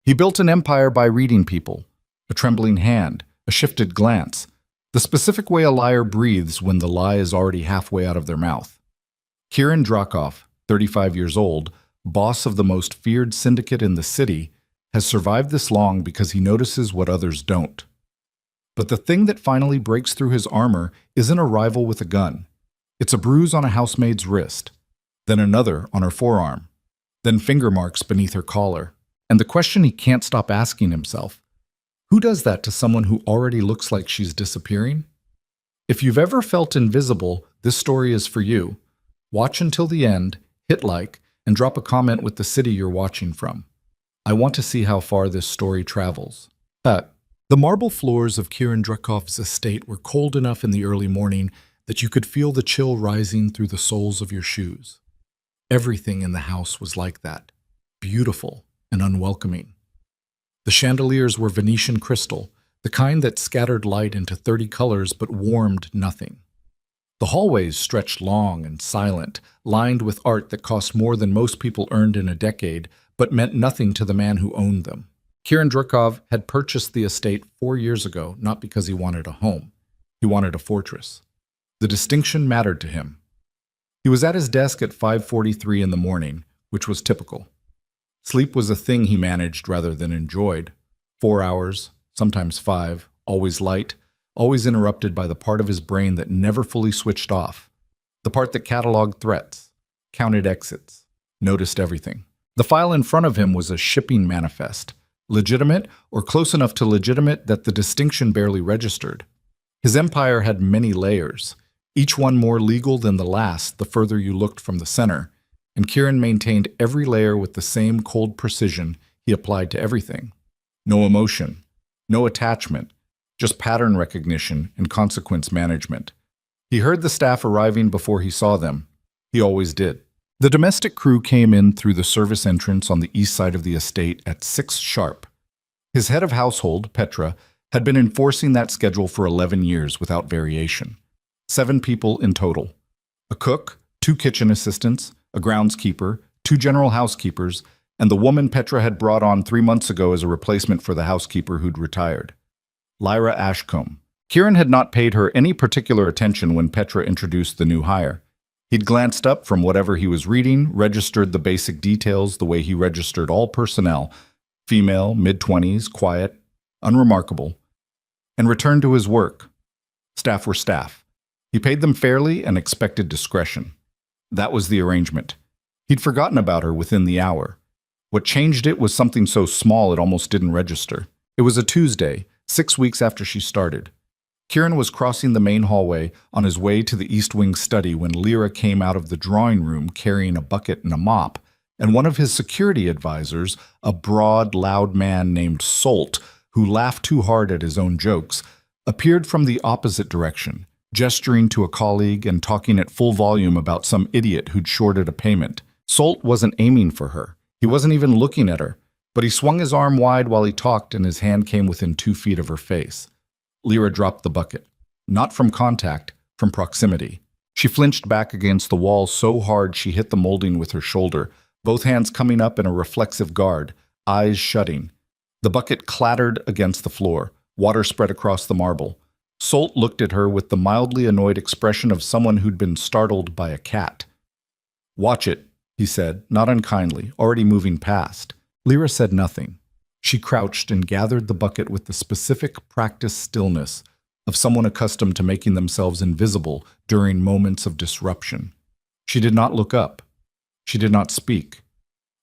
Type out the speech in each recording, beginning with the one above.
He built an empire by reading people, a trembling hand, a shifted glance, the specific way a liar breathes when the lie is already halfway out of their mouth. Kieran Drakov, 35 years old, boss of the most feared syndicate in the city, has survived this long because he notices what others don't. But the thing that finally breaks through his armor isn't a rival with a gun. It's a bruise on a housemaid's wrist, then another on her forearm, then finger marks beneath her collar. And the question he can't stop asking himself, who does that to someone who already looks like she's disappearing? If you've ever felt invisible, this story is for you. Watch until the end, hit like, and drop a comment with the city you're watching from. I want to see how far this story travels. The marble floors of Kieran Drakov's estate were cold enough in the early morning that you could feel the chill rising through the soles of your shoes. Everything in the house was like that, beautiful and unwelcoming. The chandeliers were Venetian crystal, the kind that scattered light into 30 colors but warmed nothing. The hallways stretched long and silent, lined with art that cost more than most people earned in a decade, but meant nothing to the man who owned them. Kieran Drakov had purchased the estate 4 years ago, not because he wanted a home. He wanted a fortress. The distinction mattered to him. He was at his desk at 5:43 in the morning, which was typical. Sleep was a thing he managed rather than enjoyed. 4 hours, sometimes 5, always light, always interrupted by the part of his brain that never fully switched off. The part that cataloged threats, counted exits, noticed everything. The file in front of him was a shipping manifest, legitimate or close enough to legitimate that the distinction barely registered. His empire had many layers, each one more legal than the last the further you looked from the center, and Kieran maintained every layer with the same cold precision he applied to everything. No emotion, no attachment, just pattern recognition and consequence management. He heard the staff arriving before he saw them. He always did. The domestic crew came in through the service entrance on the east side of the estate at 6 sharp. His head of household, Petra, had been enforcing that schedule for 11 years without variation. 7 people in total. A cook, 2 kitchen assistants, a groundskeeper, 2 general housekeepers, and the woman Petra had brought on 3 months ago as a replacement for the housekeeper who'd retired. Lyra Ashcombe. Kieran had not paid her any particular attention when Petra introduced the new hire. He'd glanced up from whatever he was reading, registered the basic details the way he registered all personnel, female, mid-20s, quiet, unremarkable, and returned to his work. Staff were staff. He paid them fairly and expected discretion. That was the arrangement. He'd forgotten about her within the hour. What changed it was something so small it almost didn't register. It was a Tuesday, 6 weeks after she started. Kieran was crossing the main hallway on his way to the East Wing study when Lyra came out of the drawing room carrying a bucket and a mop, and one of his security advisors, a broad, loud man named Solt, who laughed too hard at his own jokes, appeared from the opposite direction, gesturing to a colleague and talking at full volume about some idiot who'd shorted a payment. Solt wasn't aiming for her. He wasn't even looking at her, but he swung his arm wide while he talked and his hand came within 2 feet of her face. Lyra dropped the bucket. Not from contact, from proximity. She flinched back against the wall so hard she hit the molding with her shoulder, both hands coming up in a reflexive guard, eyes shutting. The bucket clattered against the floor. Water spread across the marble. Solt looked at her with the mildly annoyed expression of someone who'd been startled by a cat. "Watch it," he said, not unkindly, already moving past. Lyra said nothing. She crouched and gathered the bucket with the specific practiced stillness of someone accustomed to making themselves invisible during moments of disruption. She did not look up. She did not speak.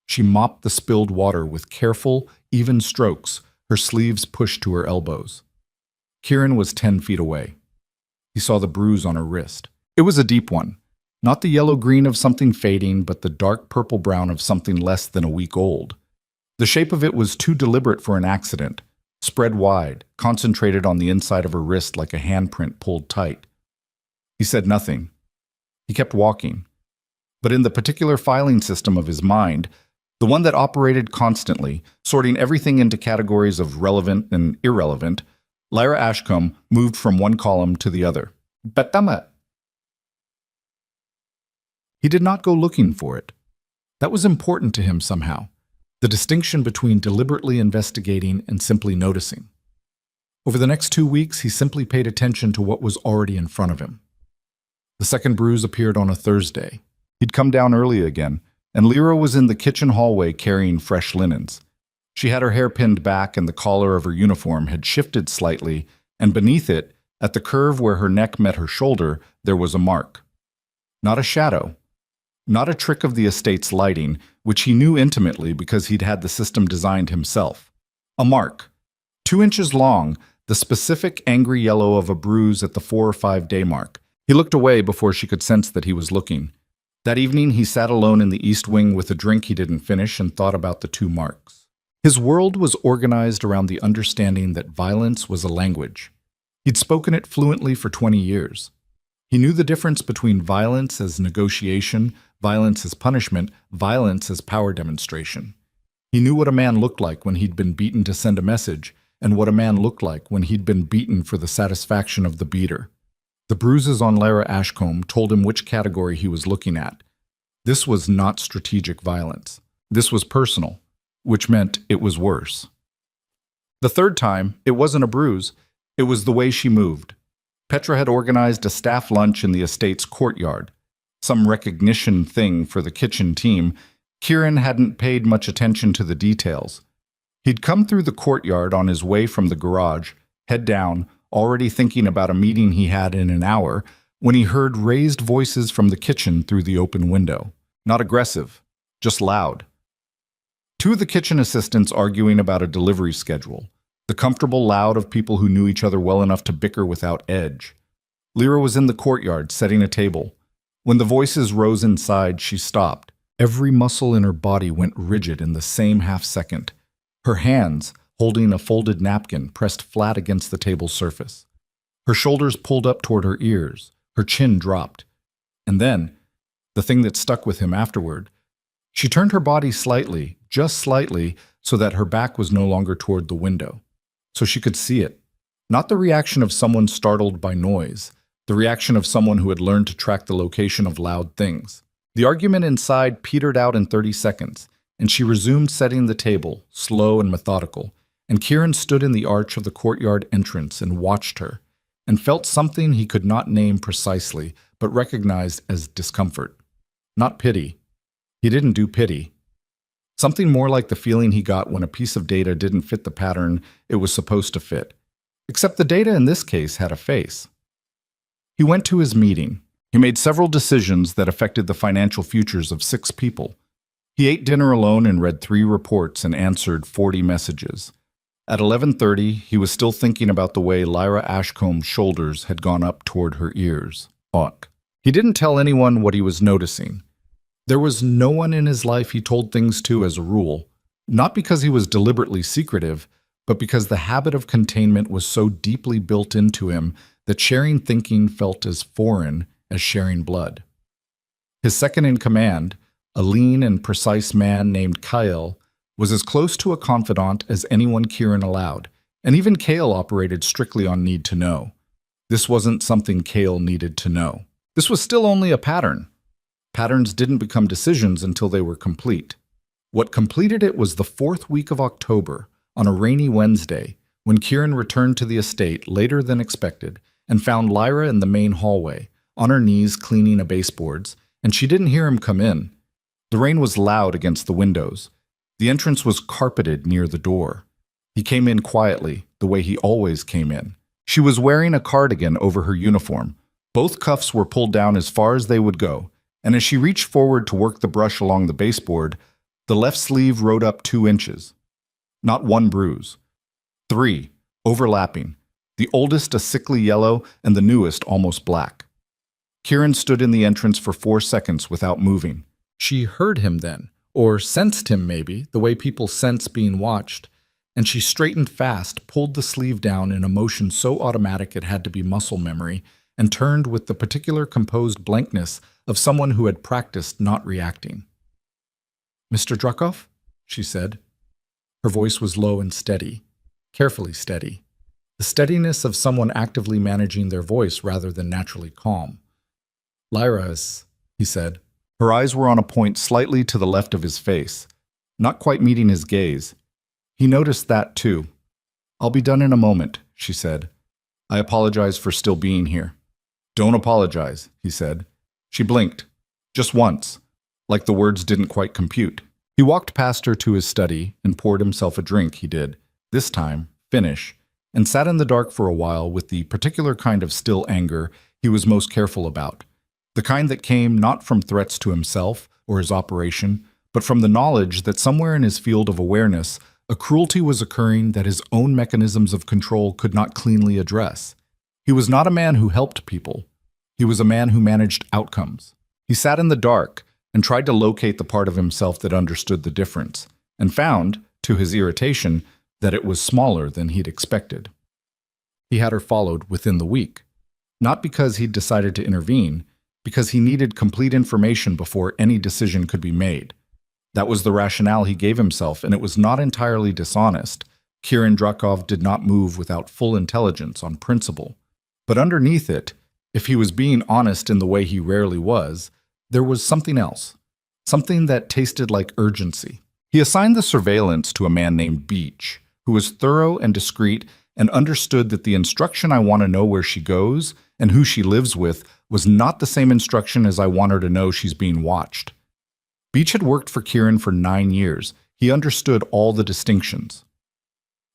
She mopped the spilled water with careful, even strokes, her sleeves pushed to her elbows. Kieran was 10 feet away. He saw the bruise on her wrist. It was a deep one. Not the yellow-green of something fading, but the dark purple-brown of something less than a week old. The shape of it was too deliberate for an accident, spread wide, concentrated on the inside of her wrist like a handprint pulled tight. He said nothing. He kept walking. But in the particular filing system of his mind, the one that operated constantly, sorting everything into categories of relevant and irrelevant, Lyra Ashcombe moved from one column to the other. Batama. He did not go looking for it. That was important to him somehow. The distinction between deliberately investigating and simply noticing. Over the next 2 weeks, he simply paid attention to what was already in front of him. The second bruise appeared on a Thursday. He'd come down early again, and Lyra was in the kitchen hallway carrying fresh linens. She had her hair pinned back and the collar of her uniform had shifted slightly, and beneath it, at the curve where her neck met her shoulder, there was a mark. Not a shadow. Not a trick of the estate's lighting, which he knew intimately because he'd had the system designed himself. A mark. 2 inches long, the specific angry yellow of a bruise at the 4 or 5 day mark. He looked away before she could sense that he was looking. That evening, he sat alone in the East Wing with a drink he didn't finish and thought about the 2 marks. His world was organized around the understanding that violence was a language. He'd spoken it fluently for 20 years. He knew the difference between violence as negotiation, violence as punishment, violence as power demonstration. He knew what a man looked like when he'd been beaten to send a message, and what a man looked like when he'd been beaten for the satisfaction of the beater. The bruises on Lyra Ashcombe told him which category he was looking at. This was not strategic violence. This was personal, which meant it was worse. The third time, it wasn't a bruise. It was the way she moved. Petra had organized a staff lunch in the estate's courtyard, some recognition thing for the kitchen team. Kieran hadn't paid much attention to the details. He'd come through the courtyard on his way from the garage, head down, already thinking about a meeting he had in an hour, when he heard raised voices from the kitchen through the open window. Not aggressive, just loud. 2 of the kitchen assistants arguing about a delivery schedule. The comfortable loud of people who knew each other well enough to bicker without edge. Lyra was in the courtyard, setting a table. When the voices rose inside, she stopped. Every muscle in her body went rigid in the same half-second. Her hands, holding a folded napkin, pressed flat against the table's surface. Her shoulders pulled up toward her ears. Her chin dropped. And then, the thing that stuck with him afterward, she turned her body slightly, just slightly, so that her back was no longer toward the window. So she could see it. Not the reaction of someone startled by noise, the reaction of someone who had learned to track the location of loud things. The argument inside petered out in 30 seconds, and she resumed setting the table, slow and methodical, and Kieran stood in the arch of the courtyard entrance and watched her, and felt something he could not name precisely, but recognized as discomfort. Not pity. He didn't do pity. Something more like the feeling he got when a piece of data didn't fit the pattern it was supposed to fit. Except the data in this case had a face. He went to his meeting. He made several decisions that affected the financial futures of 6 people. He ate dinner alone and read 3 reports and answered 40 messages. At 11:30, he was still thinking about the way Lyra Ashcombe's shoulders had gone up toward her ears. Fuck. He didn't tell anyone what he was noticing. There was no one in his life he told things to as a rule, not because he was deliberately secretive, but because the habit of containment was so deeply built into him that sharing thinking felt as foreign as sharing blood. His second in command, a lean and precise man named Kyle, was as close to a confidant as anyone Kieran allowed, and even Kale operated strictly on need to know. This wasn't something Kale needed to know. This was still only a pattern. Patterns didn't become decisions until they were complete. What completed it was the 4th week of October, on a rainy Wednesday, when Kieran returned to the estate later than expected and found Lyra in the main hallway, on her knees cleaning a baseboards, and she didn't hear him come in. The rain was loud against the windows. The entrance was carpeted near the door. He came in quietly, the way he always came in. She was wearing a cardigan over her uniform. Both cuffs were pulled down as far as they would go, and as she reached forward to work the brush along the baseboard, the left sleeve rode up 2 inches. Not 1 bruise. 3, overlapping, the oldest a sickly yellow and the newest almost black. Kieran stood in the entrance for 4 seconds without moving. She heard him then, or sensed him maybe, the way people sense being watched, and she straightened fast, pulled the sleeve down in a motion so automatic it had to be muscle memory, and turned with the particular composed blankness of someone who had practiced not reacting. "Mr. Drukoff?" she said. Her voice was low and steady, carefully steady, the steadiness of someone actively managing their voice rather than naturally calm. "Lyra is," he said. Her eyes were on a point slightly to the left of his face. not quite meeting his gaze. He noticed that too. "I'll be done in a moment," she said. "I apologize for still being here." "Don't apologize," he said. She blinked. Just once, like the words didn't quite compute. He walked past her to his study and poured himself a drink, he did, this time, finish, and sat in the dark for a while with the particular kind of still anger he was most careful about. The kind that came not from threats to himself or his operation, but from the knowledge that somewhere in his field of awareness, a cruelty was occurring that his own mechanisms of control could not cleanly address. He was not a man who helped people. He was a man who managed outcomes. He sat in the dark and tried to locate the part of himself that understood the difference, and found, to his irritation, that it was smaller than he'd expected. He had her followed within the week, not because he'd decided to intervene, because he needed complete information before any decision could be made. That was the rationale he gave himself, and it was not entirely dishonest. Kieran Drakov did not move without full intelligence on principle. But underneath it, if he was being honest in the way he rarely was, there was something else, something that tasted like urgency. He assigned the surveillance to a man named Beach, who was thorough and discreet and understood that the instruction "I want to know where she goes and who she lives with" was not the same instruction as "I want her to know she's being watched." Beach had worked for Kieran for 9 years. He understood all the distinctions.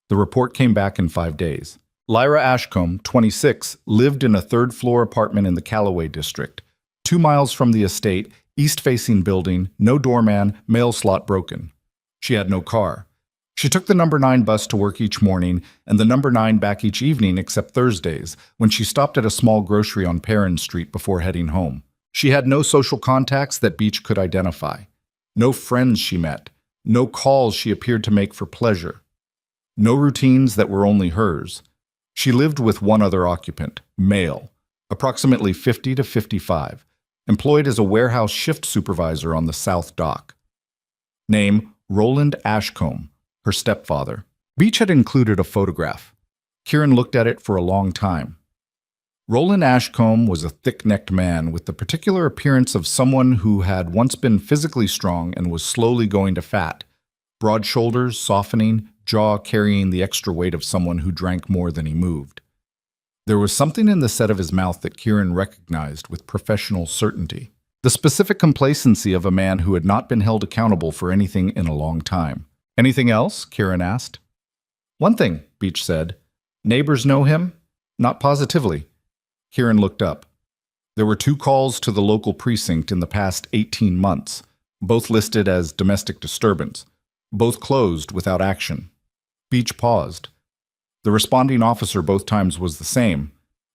The report came back in 5 days. Lyra Ashcombe, 26, lived in a third-floor apartment in the Callaway district. 2 miles from the estate, east-facing building, no doorman, mail slot broken. She had no car. She took the number 9 bus to work each morning and the number 9 back each evening except Thursdays, when she stopped at a small grocery on Perrin Street before heading home. She had no social contacts that Beach could identify. No friends she met. No calls she appeared to make for pleasure. No routines that were only hers. She lived with one other occupant, male, approximately 50 to 55, employed as a warehouse shift supervisor on the South Dock. Name, Roland Ashcombe, her stepfather. Beach had included a photograph. Kieran looked at it for a long time. Roland Ashcombe was a thick-necked man with the particular appearance of someone who had once been physically strong and was slowly going to fat. Broad shoulders, softening, jaw carrying the extra weight of someone who drank more than he moved. There was something in the set of his mouth that Kieran recognized with professional certainty. The specific complacency of a man who had not been held accountable for anything in a long time. "Anything else?" Kieran asked. "One thing," Beach said. "Neighbors know him?" "Not positively." Kieran looked up. There were 2 calls to the local precinct in the past 18 months, both listed as domestic disturbance, both closed without action. Beach paused. The responding officer both times was the same,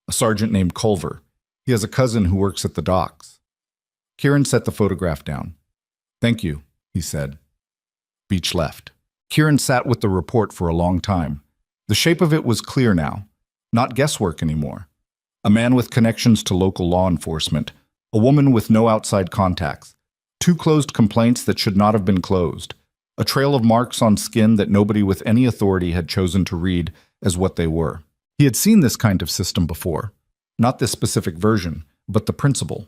a sergeant named Culver. He has a cousin who works at the docks. Kieran set the photograph down. "Thank you," he said. Beach left. Kieran sat with the report for a long time. The shape of it was clear now, not guesswork anymore. A man with connections to local law enforcement, a woman with no outside contacts, 2 closed complaints that should not have been closed, a trail of marks on skin that nobody with any authority had chosen to read as what they were. He had seen this kind of system before, not this specific version, but the principle.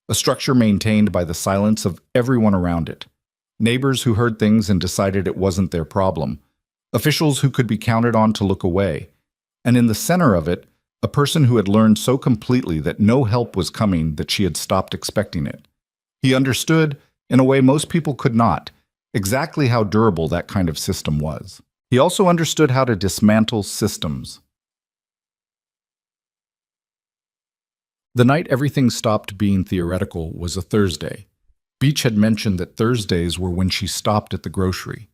A structure maintained by the silence of everyone around it. Neighbors who heard things and decided it wasn't their problem. Officials who could be counted on to look away. And in the center of it, a person who had learned so completely that no help was coming that she had stopped expecting it. He understood, in a way most people could not, exactly how durable that kind of system was. He also understood how to dismantle systems. The night everything stopped being theoretical was a Thursday. Beach had mentioned that Thursdays were when she stopped at the grocery.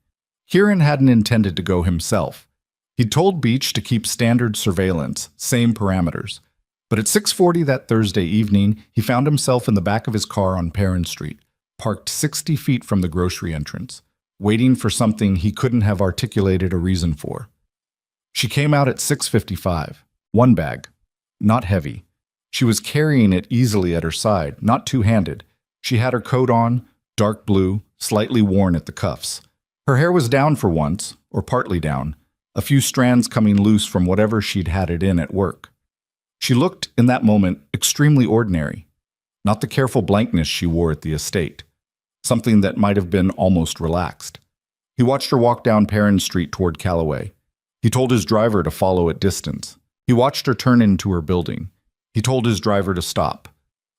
Kieran hadn't intended to go himself. He'd told Beach to keep standard surveillance, same parameters. But at 6:40 that Thursday evening, he found himself in the back of his car on Perrin Street, parked 60 feet from the grocery entrance, waiting for something he couldn't have articulated a reason for. She came out at 6:55, 1 bag, not heavy. She was carrying it easily at her side, not two-handed. She had her coat on, dark blue, slightly worn at the cuffs. Her hair was down for once, or partly down, a few strands coming loose from whatever she'd had it in at work. She looked, in that moment, extremely ordinary, not the careful blankness she wore at the estate, something that might have been almost relaxed. He watched her walk down Perrin Street toward Callaway. He told his driver to follow at distance. He watched her turn into her building. He told his driver to stop.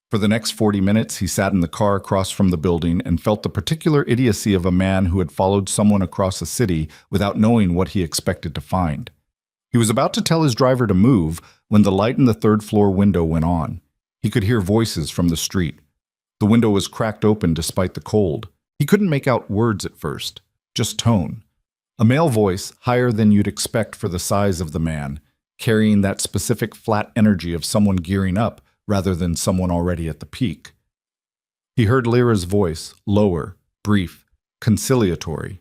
For the next 40 minutes, he sat in the car across from the building and felt the particular idiocy of a man who had followed someone across a city without knowing what he expected to find. He was about to tell his driver to move when the light in the third-floor window went on. He could hear voices from the street. The window was cracked open despite the cold. He couldn't make out words at first, just tone. A male voice, higher than you'd expect for the size of the man, carrying that specific flat energy of someone gearing up rather than someone already at the peak. He heard Lyra's voice, lower, brief, conciliatory.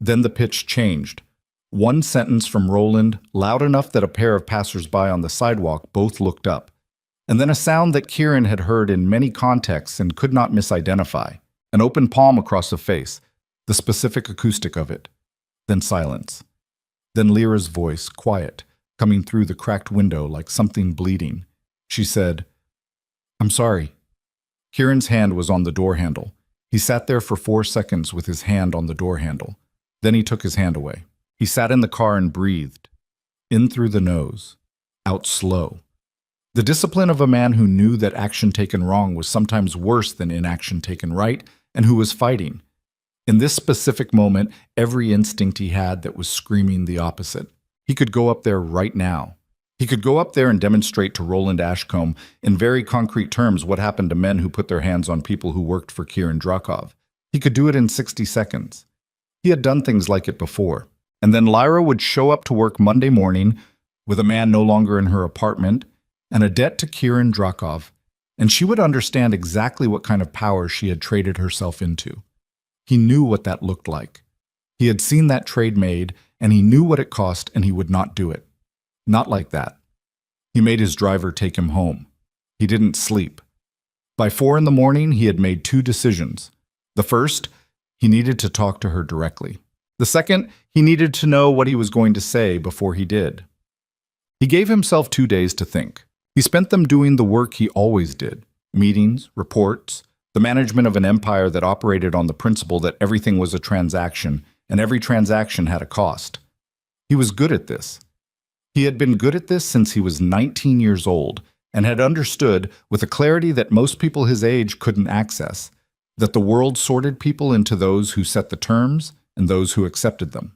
Then the pitch changed. One sentence from Roland, loud enough that a pair of passers-by on the sidewalk both looked up. And then a sound that Kieran had heard in many contexts and could not misidentify. An open palm across a face, the specific acoustic of it. Then silence. Then Lyra's voice, quiet, coming through the cracked window like something bleeding. She said, "I'm sorry." Kieran's hand was on the door handle. He sat there for 4 seconds with his hand on the door handle. Then he took his hand away. He sat in the car and breathed. In through the nose. Out slow. The discipline of a man who knew that action taken wrong was sometimes worse than inaction taken right, and who was fighting. In this specific moment, every instinct he had that was screaming the opposite. He could go up there right now. He could go up there and demonstrate to Roland Ashcombe in very concrete terms what happened to men who put their hands on people who worked for Kieran Drakov. He could do it in 60 seconds. He had done things like it before. And then Lyra would show up to work Monday morning with a man no longer in her apartment and a debt to Kieran Drakov, and she would understand exactly what kind of power she had traded herself into. He knew what that looked like. He had seen that trade made, and he knew what it cost, and he would not do it. Not like that. He made his driver take him home. He didn't sleep. By 4 in the morning, he had made 2 decisions. The first, he needed to talk to her directly. The second, he needed to know what he was going to say before he did. He gave himself 2 days to think. He spent them doing the work he always did. Meetings, reports, the management of an empire that operated on the principle that everything was a transaction and every transaction had a cost. He was good at this. He had been good at this since he was 19 years old and had understood, with a clarity that most people his age couldn't access, that the world sorted people into those who set the terms and those who accepted them.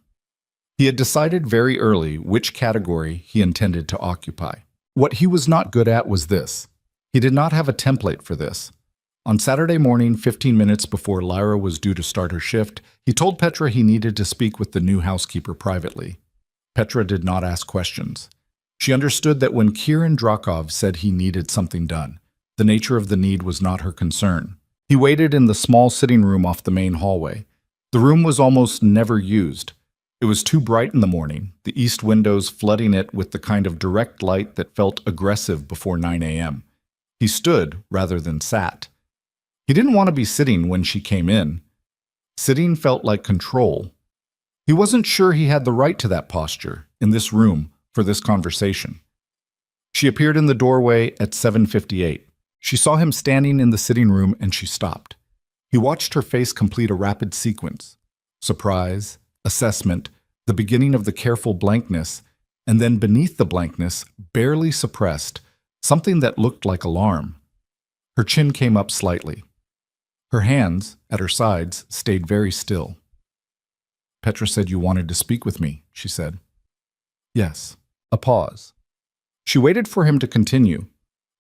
He had decided very early which category he intended to occupy. What he was not good at was this. He did not have a template for this. On Saturday morning, 15 minutes before Lyra was due to start her shift, he told Petra he needed to speak with the new housekeeper privately. Petra did not ask questions. She understood that when Kieran Drakov said he needed something done, the nature of the need was not her concern. He waited in the small sitting room off the main hallway. The room was almost never used. It was too bright in the morning, the east windows flooding it with the kind of direct light that felt aggressive before 9 a.m. He stood rather than sat. He didn't want to be sitting when she came in. Sitting felt like control. He wasn't sure he had the right to that posture, in this room, for this conversation. She appeared in the doorway at 7:58. She saw him standing in the sitting room and she stopped. He watched her face complete a rapid sequence. Surprise, assessment, the beginning of the careful blankness, and then beneath the blankness, barely suppressed, something that looked like alarm. Her chin came up slightly. Her hands, at her sides, stayed very still. "Petra said you wanted to speak with me," she said. "Yes." A pause. She waited for him to continue.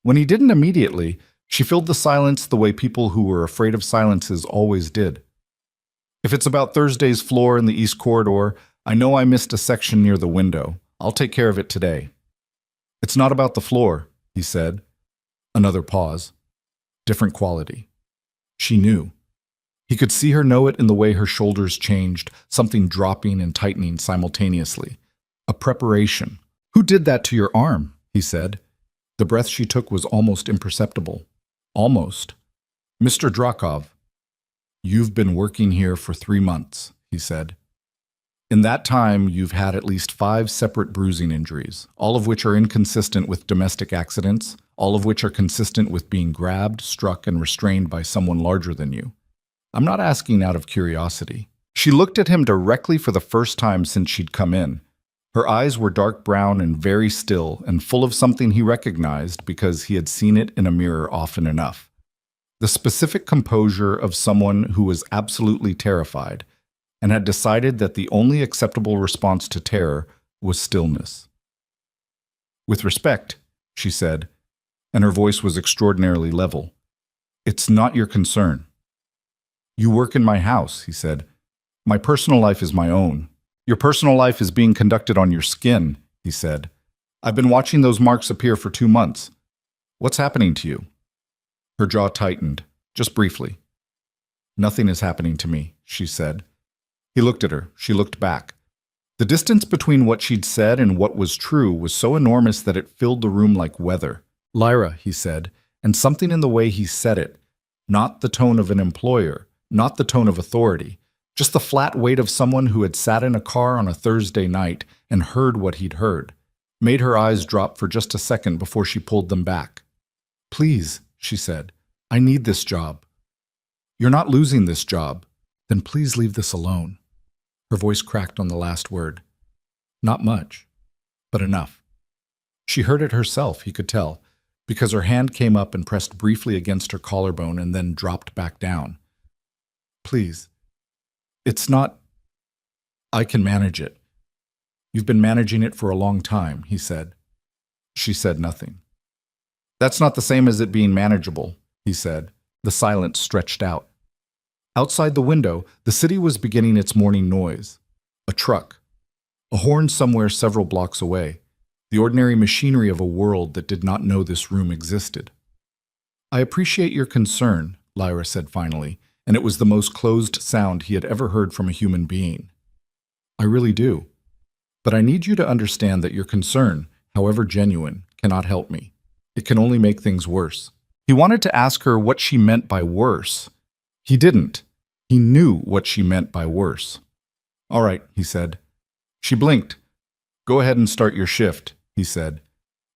When he didn't immediately, she filled the silence the way people who were afraid of silences always did. "If it's about Thursday's floor in the East Corridor, I know I missed a section near the window. I'll take care of it today." "It's not about the floor," he said. Another pause. Different quality. She knew. He could see her know it in the way her shoulders changed, something dropping and tightening simultaneously. A preparation. "Who did that to your arm?" he said. The breath she took was almost imperceptible. Almost. "Mr. Drakov." "You've been working here for 3 months," he said. "In that time, you've had at least 5 separate bruising injuries, all of which are inconsistent with domestic accidents, all of which are consistent with being grabbed, struck, and restrained by someone larger than you. I'm not asking out of curiosity. She looked at him directly for the first time since she'd come in. Her eyes were dark brown and very still and full of something he recognized because he had seen it in a mirror often enough. The specific composure of someone who was absolutely terrified and had decided that the only acceptable response to terror was stillness. "With respect," she said, and her voice was extraordinarily level, "it's not your concern." "You work in my house," he said. "My personal life is my own. Your personal life is being conducted on your skin," he said. "I've been watching those marks appear for 2 months. What's happening to you?" Her jaw tightened, just briefly. "Nothing is happening to me," she said. He looked at her. She looked back. The distance between what she'd said and what was true was so enormous that it filled the room like weather. "Lyra," he said, and something in the way he said it, not the tone of an employer, not the tone of authority, just the flat weight of someone who had sat in a car on a Thursday night and heard what he'd heard, made her eyes drop for just a second before she pulled them back. "Please," she said, "I need this job." "You're not losing this job. Then please leave this alone." Her voice cracked on the last word. Not much, but enough. She heard it herself, he could tell, because her hand came up and pressed briefly against her collarbone and then dropped back down. "Please. It's not... I can manage it." "You've been managing it for a long time," he said. She said nothing. "That's not the same as it being manageable," he said. The silence stretched out. Outside the window, the city was beginning its morning noise. A truck. A horn somewhere several blocks away. The ordinary machinery of a world that did not know this room existed. "I appreciate your concern," Lyra said finally, and it was the most closed sound he had ever heard from a human being. "I really do. But I need you to understand that your concern, however genuine, cannot help me. It can only make things worse." He wanted to ask her what she meant by worse. He didn't. He knew what she meant by worse. "All right," he said. She blinked. "Go ahead and start your shift," he said.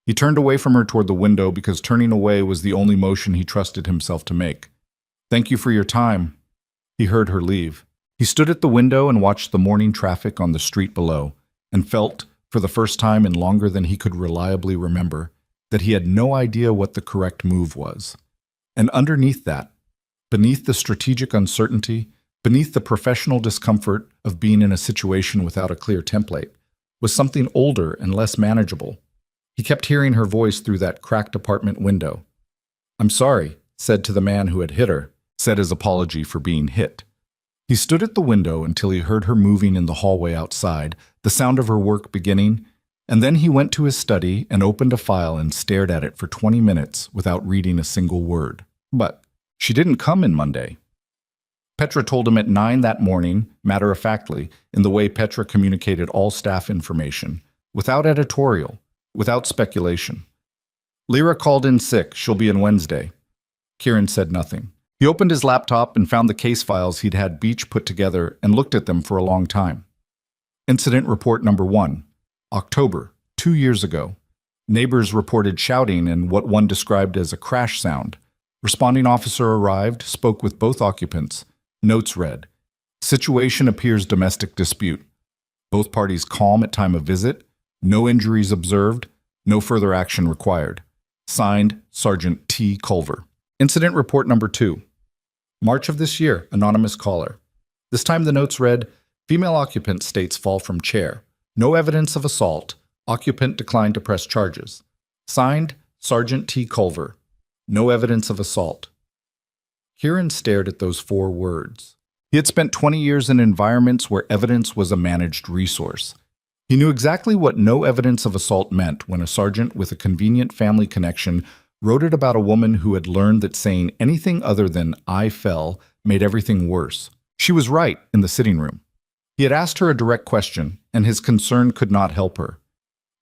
He turned away from her toward the window because turning away was the only motion he trusted himself to make. "Thank you for your time." He heard her leave. He stood at the window and watched the morning traffic on the street below, and felt, for the first time in longer than he could reliably remember, that he had no idea what the correct move was. And underneath that, beneath the strategic uncertainty, beneath the professional discomfort of being in a situation without a clear template, was something older and less manageable. He kept hearing her voice through that cracked apartment window. "I'm sorry," said to the man who had hit her, said his apology for being hit. He stood at the window until he heard her moving in the hallway outside, the sound of her work beginning, and then he went to his study and opened a file and stared at it for 20 minutes without reading a single word. But she didn't come in Monday. Petra told him at 9 that morning, matter-of-factly, in the way Petra communicated all staff information, without editorial, without speculation. "Lyra called in sick. She'll be in Wednesday." Kieran said nothing. He opened his laptop and found the case files he'd had Beach put together and looked at them for a long time. Incident report number 1, October, 2 years ago. Neighbors reported shouting and what one described as a crash sound. Responding officer arrived, spoke with both occupants. Notes read, "Situation appears domestic dispute. Both parties calm at time of visit. No injuries observed. No further action required. Signed, Sergeant T. Culver." Incident report number 2. March of this year, anonymous caller. This time the notes read, "Female occupant states fall from chair. No evidence of assault. Occupant declined to press charges. Signed, Sergeant T. Culver. No evidence of assault." Kieran stared at those 4 words. He had spent 20 years in environments where evidence was a managed resource. He knew exactly what no evidence of assault meant when a sergeant with a convenient family connection wrote it about a woman who had learned that saying anything other than "I fell" made everything worse. She was right in the sitting room. He had asked her a direct question, and his concern could not help her.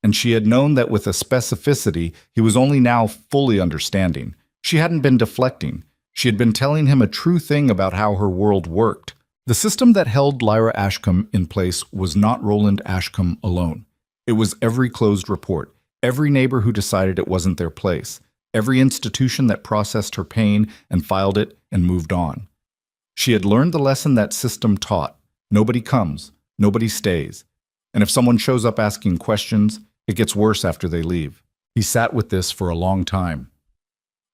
And she had known that with a specificity he was only now fully understanding. She hadn't been deflecting. She had been telling him a true thing about how her world worked. The system that held Lyra Ashcombe in place was not Roland Ashcombe alone. It was every closed report, every neighbor who decided it wasn't their place, every institution that processed her pain and filed it and moved on. She had learned the lesson that system taught. Nobody comes, nobody stays. And if someone shows up asking questions, it gets worse after they leave. He sat with this for a long time.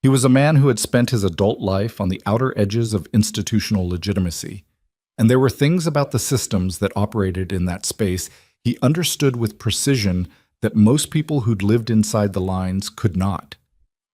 He was a man who had spent his adult life on the outer edges of institutional legitimacy, and there were things about the systems that operated in that space he understood with precision that most people who'd lived inside the lines could not.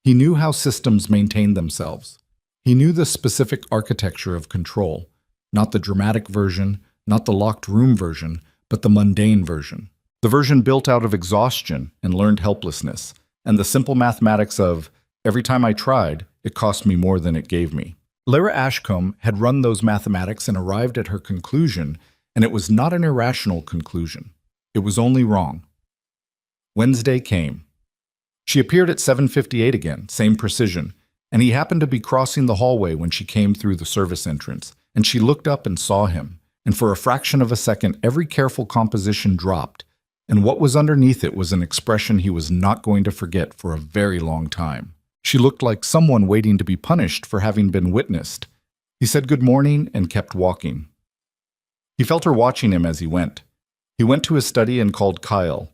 He knew how systems maintained themselves. He knew the specific architecture of control, not the dramatic version, not the locked room version, but the mundane version. The version built out of exhaustion and learned helplessness, and the simple mathematics of, every time I tried, it cost me more than it gave me. Lyra Ashcombe had run those mathematics and arrived at her conclusion, and it was not an irrational conclusion. It was only wrong. Wednesday came. She appeared at 7:58 again, same precision, and he happened to be crossing the hallway when she came through the service entrance, and she looked up and saw him, and for a fraction of a second every careful composition dropped, and what was underneath it was an expression he was not going to forget for a very long time. She looked like someone waiting to be punished for having been witnessed. He said good morning and kept walking. He felt her watching him as he went. He went to his study and called Kyle.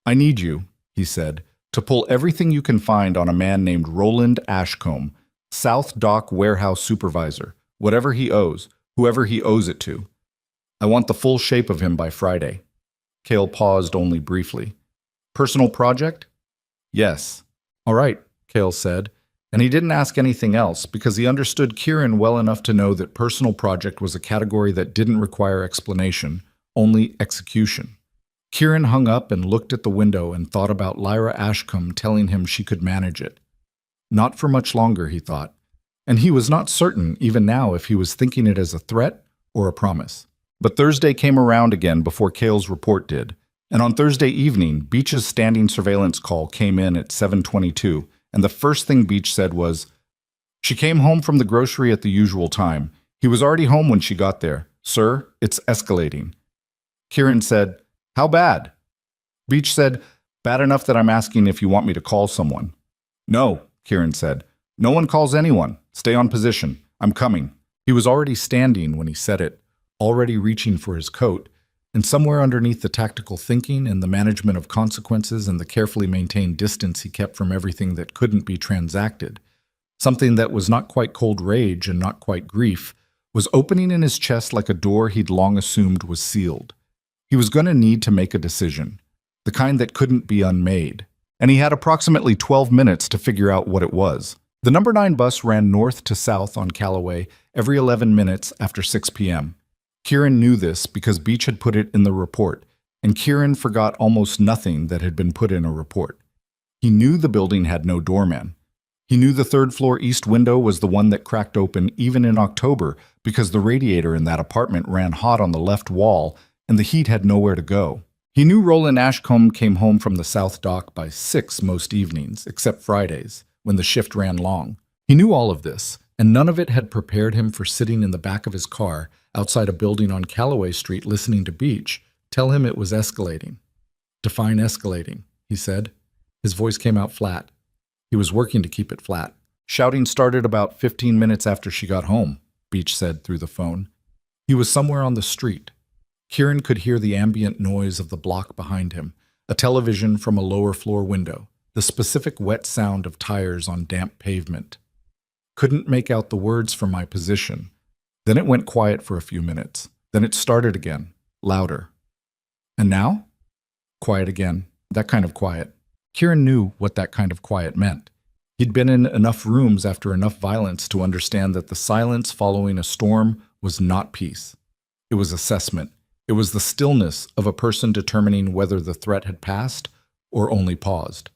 I need you, he said, to pull everything you can find on a man named Roland Ashcombe, South Dock warehouse supervisor, whatever he owes, whoever he owes it to. I want the full shape of him by Friday. Cale paused only briefly. Personal project? Yes. All right, Cale said, and he didn't ask anything else because he understood Kieran well enough to know that personal project was a category that didn't require explanation, only execution. Kieran hung up and looked at the window and thought about Lyra Ashcombe telling him she could manage it. Not for much longer, he thought, and he was not certain even now if he was thinking it as a threat or a promise. But Thursday came around again before Cale's report did, and on Thursday evening, Beach's standing surveillance call came in at 7:22, and the first thing Beach said was, "She came home from the grocery at the usual time. He was already home when she got there. Sir, it's escalating." Kieran said, "How bad?" Beach said, "Bad enough that I'm asking if you want me to call someone." "No," Kieran said. "No one calls anyone. Stay on position. I'm coming." He was already standing when he said it, already reaching for his coat, and somewhere underneath the tactical thinking and the management of consequences and the carefully maintained distance he kept from everything that couldn't be transacted, something that was not quite cold rage and not quite grief, was opening in his chest like a door he'd long assumed was sealed. He was going to need to make a decision, the kind that couldn't be unmade, and he had approximately 12 minutes to figure out what it was. The number 9 bus ran north to south on Callaway every 11 minutes after 6 p.m. Kieran knew this because Beach had put it in the report, and Kieran forgot almost nothing that had been put in a report. He knew the building had no doorman. He knew the third-floor east window was the one that cracked open even in October because the radiator in that apartment ran hot on the left wall and the heat had nowhere to go. He knew Roland Ashcombe came home from the South Dock by 6 most evenings, except Fridays, when the shift ran long. He knew all of this, and none of it had prepared him for sitting in the back of his car outside a building on Callaway Street listening to Beach tell him it was escalating. "Define escalating," he said. His voice came out flat. He was working to keep it flat. "Shouting started about 15 minutes after she got home," Beach said through the phone. He was somewhere on the street. Kieran could hear the ambient noise of the block behind him, a television from a lower floor window, the specific wet sound of tires on damp pavement. Couldn't make out the words from my position. Then it went quiet for a few minutes. Then it started again, louder. And now? Quiet again. That kind of quiet. Kieran knew what that kind of quiet meant. He'd been in enough rooms after enough violence to understand that the silence following a storm was not peace. It was assessment. It was the stillness of a person determining whether the threat had passed or only paused.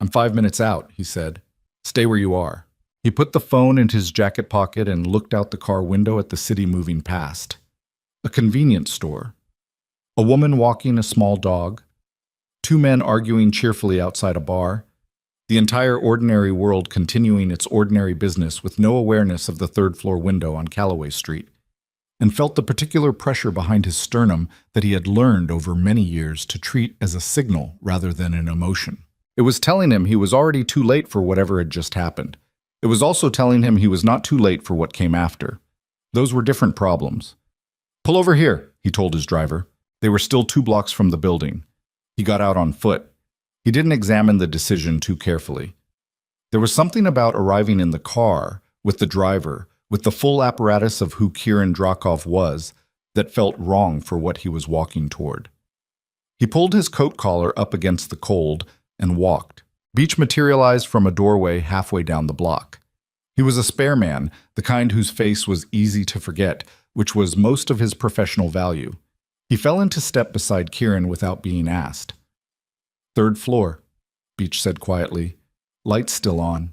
"I'm 5 minutes out," he said. "Stay where you are." He put the phone in his jacket pocket and looked out the car window at the city moving past. A convenience store. A woman walking a small dog. 2 men arguing cheerfully outside a bar. The entire ordinary world continuing its ordinary business with no awareness of the third-floor window on Callaway Street, and felt the particular pressure behind his sternum that he had learned over many years to treat as a signal rather than an emotion. It was telling him he was already too late for whatever had just happened. It was also telling him he was not too late for what came after. Those were different problems. Pull over here, he told his driver. They were still 2 blocks from the building. He got out on foot. He didn't examine the decision too carefully. There was something about arriving in the car, with the driver, with the full apparatus of who Kieran Drakov was, that felt wrong for what he was walking toward. He pulled his coat collar up against the cold and walked. Beach materialized from a doorway halfway down the block. He was a spare man, the kind whose face was easy to forget, which was most of his professional value. He fell into step beside Kieran without being asked. "Third floor," Beach said quietly. "Lights still on."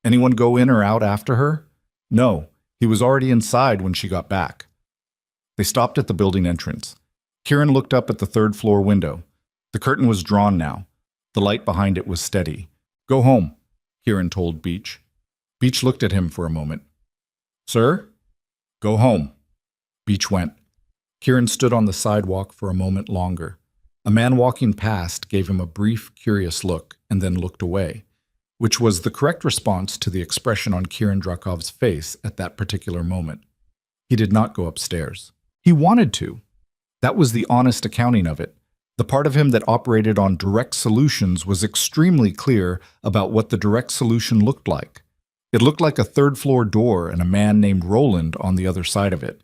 "Anyone go in or out after her?" "No, he was already inside when she got back." They stopped at the building entrance. Kieran looked up at the third-floor window. The curtain was drawn now. The light behind it was steady. "Go home," Kieran told Beach. Beach looked at him for a moment. "Sir?" "Go home." Beach went. Kieran stood on the sidewalk for a moment longer. A man walking past gave him a brief, curious look and then looked away, which was the correct response to the expression on Kieran Drakov's face at that particular moment. He did not go upstairs. He wanted to. That was the honest accounting of it. The part of him that operated on direct solutions was extremely clear about what the direct solution looked like. It looked like a third-floor door and a man named Roland on the other side of it.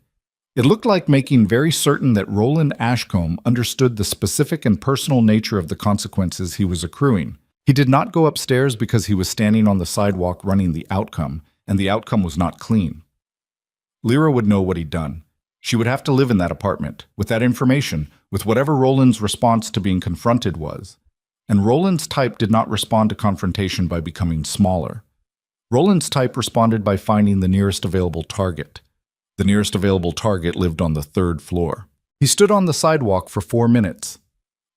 It looked like making very certain that Roland Ashcombe understood the specific and personal nature of the consequences he was accruing. He did not go upstairs because he was standing on the sidewalk running the outcome, and the outcome was not clean. Lyra would know what he'd done. She would have to live in that apartment, with that information, with whatever Roland's response to being confronted was. And Roland's type did not respond to confrontation by becoming smaller. Roland's type responded by finding the nearest available target. The nearest available target lived on the third floor. He stood on the sidewalk for 4 minutes.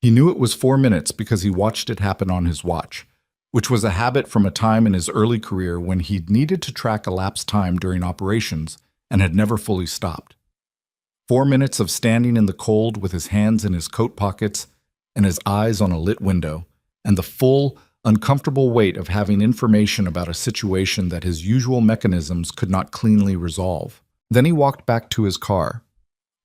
He knew it was 4 minutes because he watched it happen on his watch, which was a habit from a time in his early career when he'd needed to track elapsed time during operations and had never fully stopped. 4 minutes of standing in the cold with his hands in his coat pockets and his eyes on a lit window, and the full, uncomfortable weight of having information about a situation that his usual mechanisms could not cleanly resolve. Then he walked back to his car.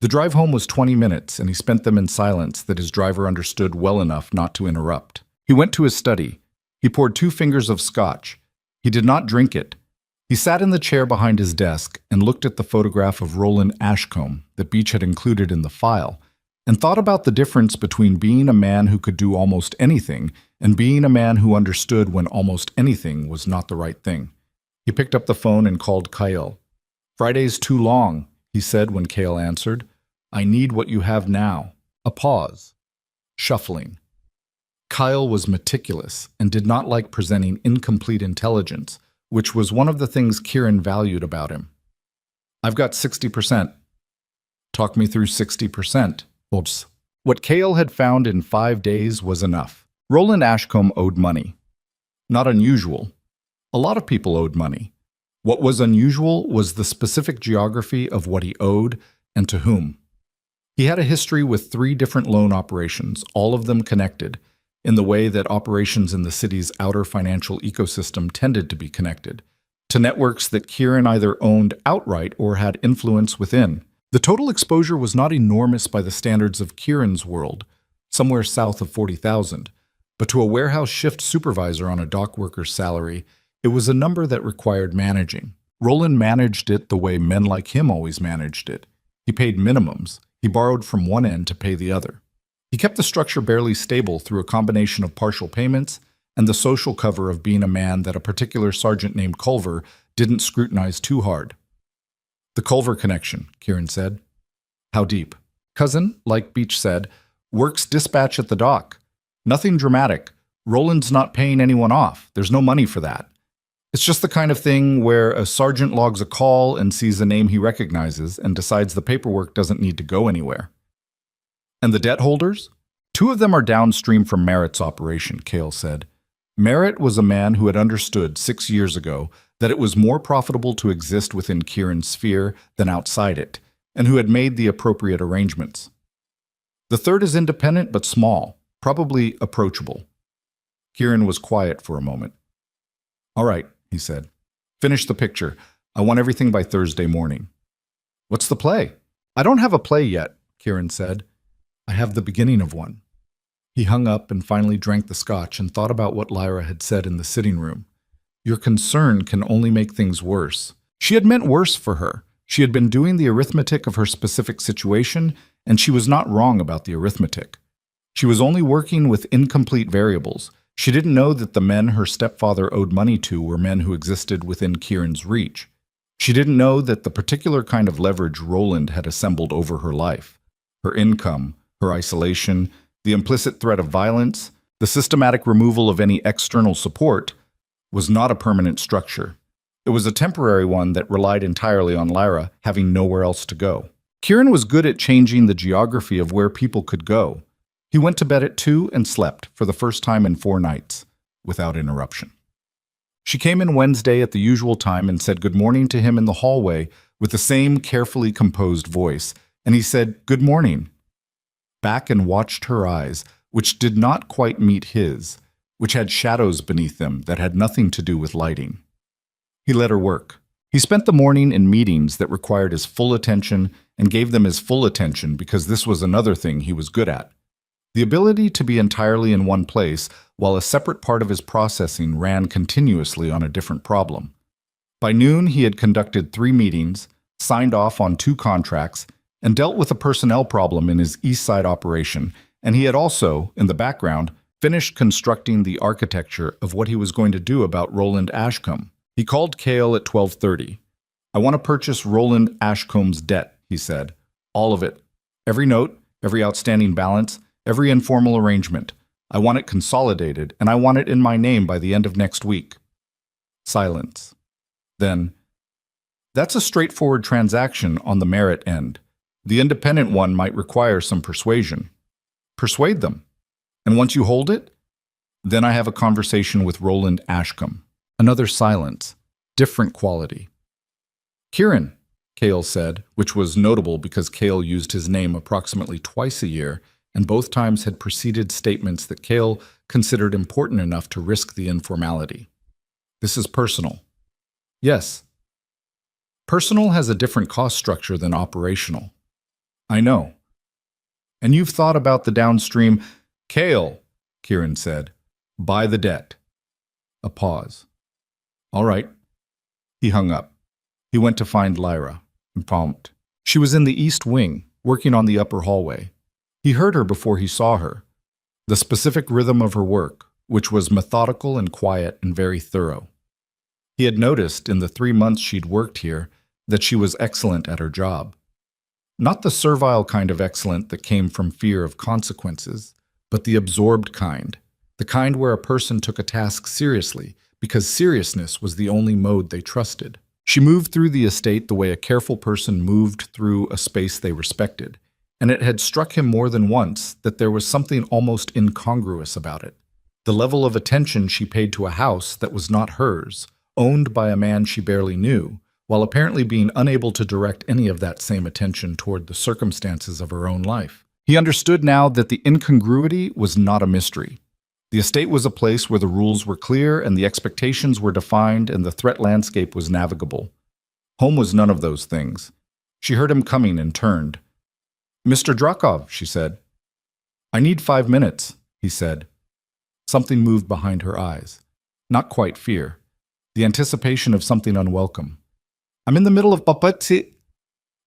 The drive home was 20 minutes, and he spent them in silence that his driver understood well enough not to interrupt. He went to his study. He poured 2 fingers of scotch. He did not drink it. He sat in the chair behind his desk and looked at the photograph of Roland Ashcombe that Beach had included in the file, and thought about the difference between being a man who could do almost anything and being a man who understood when almost anything was not the right thing. He picked up the phone and called Kyle. "Friday's too long," he said when Kyle answered. "I need what you have now." A pause. Shuffling. Kyle was meticulous and did not like presenting incomplete intelligence, which was one of the things Kieran valued about him. "I've got 60%. "Talk me through 60%. What Kale had found in 5 days was enough. Roland Ashcombe owed money. Not unusual. A lot of people owed money. What was unusual was the specific geography of what he owed and to whom. He had a history with 3 different loan operations, all of them connected, in the way that operations in the city's outer financial ecosystem tended to be connected, to networks that Kieran either owned outright or had influence within. The total exposure was not enormous by the standards of Kieran's world, somewhere south of 40,000, but to a warehouse shift supervisor on a dock worker's salary, it was a number that required managing. Roland managed it the way men like him always managed it. He paid minimums. He borrowed from one end to pay the other. He kept the structure barely stable through a combination of partial payments and the social cover of being a man that a particular sergeant named Culver didn't scrutinize too hard. "The Culver connection," Kieran said. "How deep?" "Cousin, like Beach said, works dispatch at the dock. Nothing dramatic. Roland's not paying anyone off. There's no money for that. It's just the kind of thing where a sergeant logs a call and sees a name he recognizes and decides the paperwork doesn't need to go anywhere." "And the debt holders?" "2 of them are downstream from Merritt's operation," Cale said. Merritt was a man who had understood 6 years ago that it was more profitable to exist within Kieran's sphere than outside it, and who had made the appropriate arrangements. "The third is independent but small, probably approachable." Kieran was quiet for a moment. "All right," he said. "Finish the picture. I want everything by Thursday morning." "What's the play?" I don't have a play yet, Kieran said. I have the beginning of one. He hung up and finally drank the scotch and thought about what Lyra had said in the sitting room. Your concern can only make things worse. She had meant worse for her. She had been doing the arithmetic of her specific situation, and she was not wrong about the arithmetic. She was only working with incomplete variables. She didn't know that the men her stepfather owed money to were men who existed within Kieran's reach. She didn't know that the particular kind of leverage Roland had assembled over her life, her income, her isolation, the implicit threat of violence, the systematic removal of any external support, was not a permanent structure. It was a temporary one that relied entirely on Lyra having nowhere else to go. Kieran was good at changing the geography of where people could go. He went to bed at 2 and slept, for the first time in 4 nights, without interruption. She came in Wednesday at the usual time and said good morning to him in the hallway with the same carefully composed voice, and he said, "Good morning," back and watched her eyes, which did not quite meet his, which had shadows beneath them that had nothing to do with lighting. He let her work. He spent the morning in meetings that required his full attention and gave them his full attention because this was another thing he was good at. The ability to be entirely in one place while a separate part of his processing ran continuously on a different problem. By noon, he had conducted 3 meetings, signed off on 2 contracts, and dealt with a personnel problem in his East Side operation, and he had also, in the background, finished constructing the architecture of what he was going to do about Roland Ashcombe. He called Cale at 12:30. "I want to purchase Roland Ashcombe's debt," he said. "All of it. Every note, every outstanding balance, every informal arrangement. I want it consolidated, and I want it in my name by the end of next week." Silence. Then, "That's a straightforward transaction on the merit end. The independent one might require some persuasion." "Persuade them. And once you hold it, then I have a conversation with Roland Ashcombe." Another silence. Different quality. "Kieran," Cale said, which was notable because Cale used his name approximately twice a year, and both times had preceded statements that Cale considered important enough to risk the informality. "This is personal." "Yes." "Personal has a different cost structure than operational." "I know." "And you've thought about the downstream—" "Cale," Kieran said, "buy the debt." A pause. "All right." He hung up. He went to find Lyra, prompt. She was in the east wing, working on the upper hallway. He heard her before he saw her. The specific rhythm of her work, which was methodical and quiet and very thorough. He had noticed in the 3 months she'd worked here that she was excellent at her job. Not the servile kind of excellent that came from fear of consequences, but the absorbed kind, the kind where a person took a task seriously because seriousness was the only mode they trusted. She moved through the estate the way a careful person moved through a space they respected, and it had struck him more than once that there was something almost incongruous about it. The level of attention she paid to a house that was not hers, owned by a man she barely knew, while apparently being unable to direct any of that same attention toward the circumstances of her own life. He understood now that the incongruity was not a mystery. The estate was a place where the rules were clear and the expectations were defined and the threat landscape was navigable. Home was none of those things. She heard him coming and turned. "Mr. Drakov," she said. "I need 5 minutes," he said. Something moved behind her eyes. Not quite fear. The anticipation of something unwelcome. "I'm in the middle of papatsi."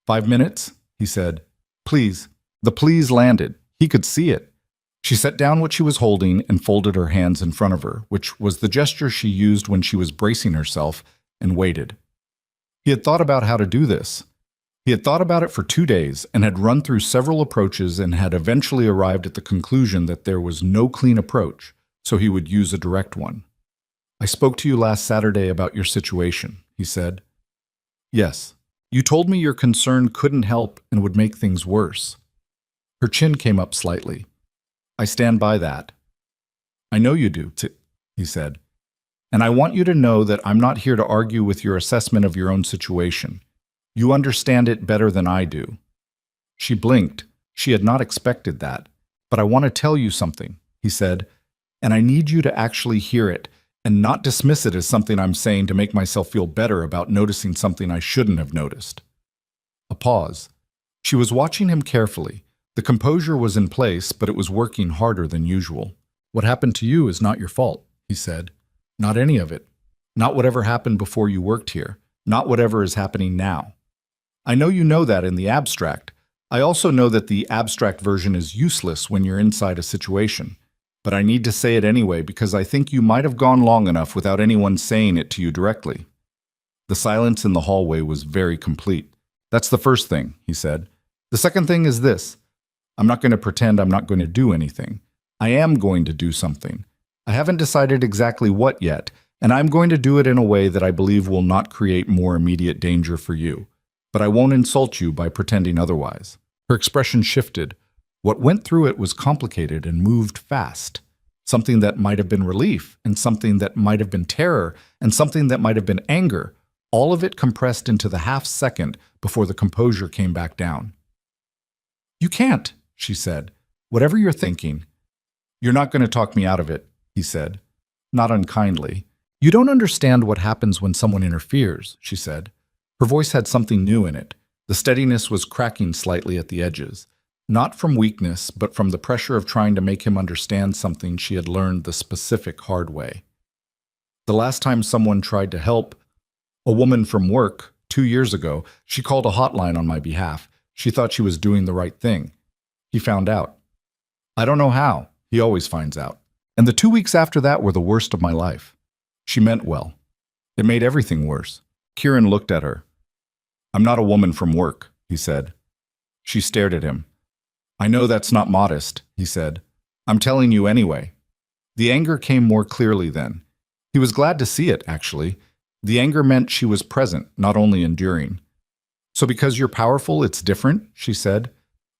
"5 minutes," he said. "Please." The please landed. He could see it. She set down what she was holding and folded her hands in front of her, which was the gesture she used when she was bracing herself, and waited. He had thought about how to do this. He had thought about it for 2 days and had run through several approaches and had eventually arrived at the conclusion that there was no clean approach, so he would use a direct one. "I spoke to you last Saturday about your situation," he said. "Yes. You told me your concern couldn't help and would make things worse." Her chin came up slightly. "I stand by that." "I know you do," he said. "And I want you to know that I'm not here to argue with your assessment of your own situation. You understand it better than I do." She blinked. She had not expected that. "But I want to tell you something," he said, "and I need you to actually hear it and not dismiss it as something I'm saying to make myself feel better about noticing something I shouldn't have noticed." A pause. She was watching him carefully. The composure was in place, but it was working harder than usual. "What happened to you is not your fault," he said. "Not any of it. Not whatever happened before you worked here. Not whatever is happening now. I know you know that in the abstract. I also know that the abstract version is useless when you're inside a situation. But I need to say it anyway because I think you might have gone long enough without anyone saying it to you directly." The silence in the hallway was very complete. "That's the first thing," he said. "The second thing is this. I'm not going to pretend I'm not going to do anything. I am going to do something. I haven't decided exactly what yet, and I'm going to do it in a way that I believe will not create more immediate danger for you. But I won't insult you by pretending otherwise." Her expression shifted. What went through it was complicated and moved fast. Something that might have been relief, and something that might have been terror, and something that might have been anger, all of it compressed into the half second before the composure came back down. "You can't," she said. "Whatever you're thinking." "You're not going to talk me out of it," he said, not unkindly. "You don't understand what happens when someone interferes," she said. Her voice had something new in it. The steadiness was cracking slightly at the edges. Not from weakness, but from the pressure of trying to make him understand something she had learned the specific hard way. "The last time someone tried to help, a woman from work, 2 years ago, she called a hotline on my behalf. She thought she was doing the right thing. He found out. I don't know how. He always finds out. And the 2 weeks after that were the worst of my life. She meant well. It made everything worse." Kieran looked at her. "I'm not a woman from work," he said. She stared at him. "I know that's not modest," he said. "I'm telling you anyway." The anger came more clearly then. He was glad to see it, actually. The anger meant she was present, not only enduring. "So because you're powerful, it's different," she said.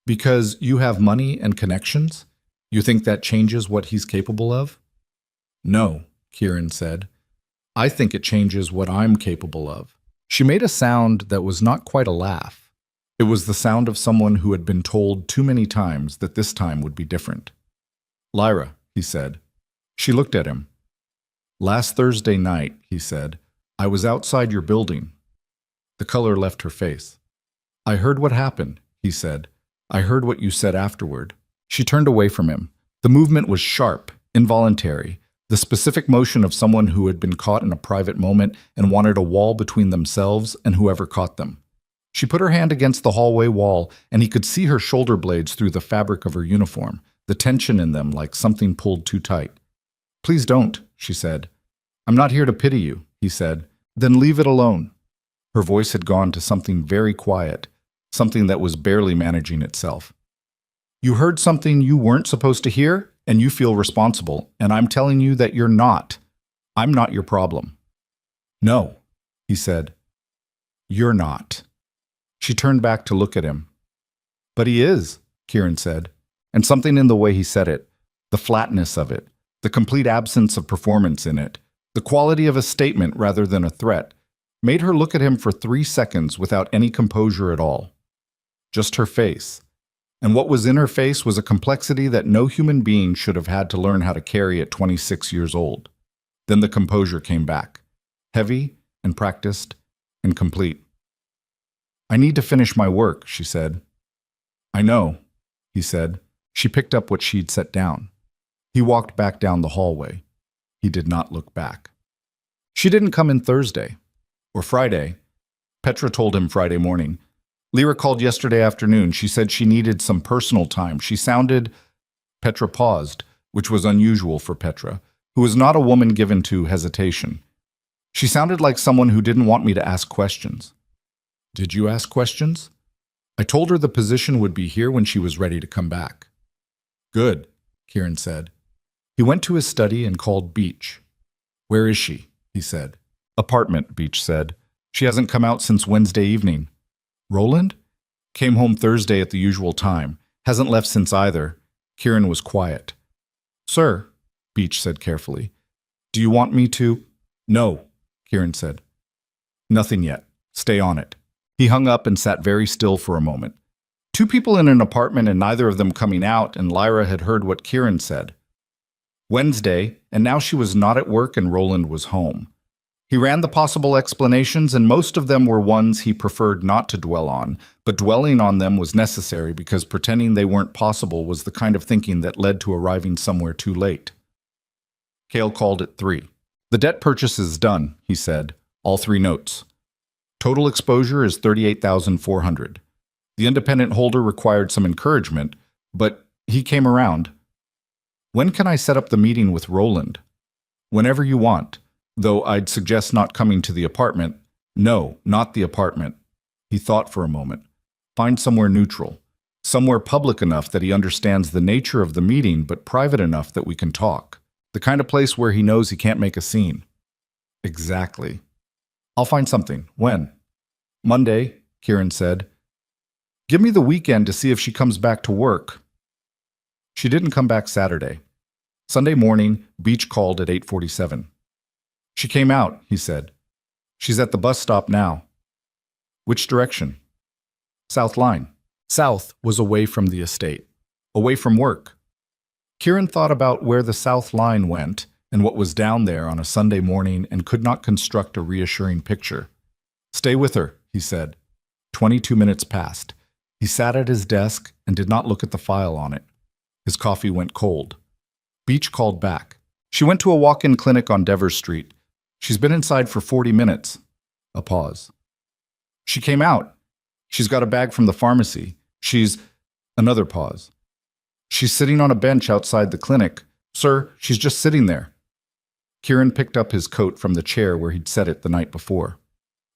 "Because you have money and connections? You think that changes what he's capable of?" "No," Kieran said. "I think it changes what I'm capable of." She made a sound that was not quite a laugh. It was the sound of someone who had been told too many times that this time would be different. "Lyra," he said. She looked at him. "Last Thursday night," he said, "I was outside your building." The color left her face. "I heard what happened," he said. "I heard what you said afterward." She turned away from him. The movement was sharp, involuntary, the specific motion of someone who had been caught in a private moment and wanted a wall between themselves and whoever caught them. She put her hand against the hallway wall, and he could see her shoulder blades through the fabric of her uniform, the tension in them like something pulled too tight. "Please don't," she said. "I'm not here to pity you," he said. "Then leave it alone." Her voice had gone to something very quiet, something that was barely managing itself. "You heard something you weren't supposed to hear, and you feel responsible, and I'm telling you that you're not. I'm not your problem." "No," he said. "You're not." She turned back to look at him. "But he is," Kieran said, and something in the way he said it, the flatness of it, the complete absence of performance in it, the quality of a statement rather than a threat, made her look at him for 3 seconds without any composure at all. Just her face. And what was in her face was a complexity that no human being should have had to learn how to carry at 26 years old. Then the composure came back, heavy and practiced and complete. "I need to finish my work," she said. "I know," he said. She picked up what she'd set down. He walked back down the hallway. He did not look back. She didn't come in Thursday. Or Friday. Petra told him Friday morning. Lyra called yesterday afternoon. She said she needed some personal time. She sounded... Petra paused, which was unusual for Petra, who was not a woman given to hesitation. She sounded like someone who didn't want me to ask questions. "Did you ask questions?" "I told her the position would be here when she was ready to come back." "Good," Kieran said. He went to his study and called Beach. "Where is she?" he said. "Apartment," Beach said. "She hasn't come out since Wednesday evening." "Roland?" "Came home Thursday at the usual time. Hasn't left since either." Kieran was quiet. "Sir," Beach said carefully, "do you want me to—" "No," Kieran said. "Nothing yet. Stay on it." He hung up and sat very still for a moment. 2 people in an apartment and neither of them coming out, and Lyra had heard what Kieran said. Wednesday, and now she was not at work and Roland was home. He ran the possible explanations, and most of them were ones he preferred not to dwell on, but dwelling on them was necessary because pretending they weren't possible was the kind of thinking that led to arriving somewhere too late. Cale called at 3. "The debt purchase is done," he said. "All 3 notes. Total exposure is 38,400. The independent holder required some encouragement, but he came around. When can I set up the meeting with Roland?" "Whenever you want. Though I'd suggest not coming to the apartment." "No, not the apartment." He thought for a moment. "Find somewhere neutral. Somewhere public enough that he understands the nature of the meeting, but private enough that we can talk. The kind of place where he knows he can't make a scene." "Exactly." "I'll find something. When?" "Monday," Kieran said. "Give me the weekend to see if she comes back to work." She didn't come back Saturday. Sunday morning, Beach called at 8:47. "She came out," he said. "She's at the bus stop now." "Which direction?" "South Line." South was away from the estate. Away from work. Kieran thought about where the South Line went and what was down there on a Sunday morning and could not construct a reassuring picture. "Stay with her," he said. 22 minutes passed. He sat at his desk and did not look at the file on it. His coffee went cold. Beach called back. "She went to a walk-in clinic on Devers Street. She's been inside for 40 minutes. A pause. "She came out. She's got a bag from the pharmacy. She's—" Another pause. "She's sitting on a bench outside the clinic. Sir, she's just sitting there." Kieran picked up his coat from the chair where he'd set it the night before.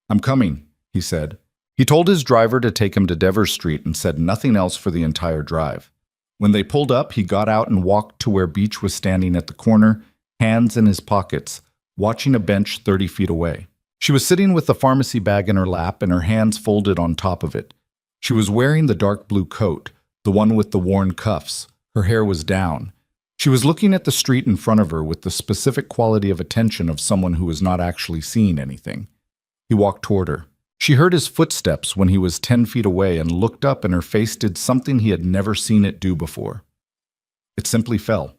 "I'm coming," he said. He told his driver to take him to Devers Street and said nothing else for the entire drive. When they pulled up, he got out and walked to where Beach was standing at the corner, hands in his pockets, watching a bench 30 feet away. She was sitting with the pharmacy bag in her lap and her hands folded on top of it. She was wearing the dark blue coat, the one with the worn cuffs. Her hair was down. She was looking at the street in front of her with the specific quality of attention of someone who was not actually seeing anything. He walked toward her. She heard his footsteps when he was 10 feet away and looked up, and her face did something he had never seen it do before. It simply fell.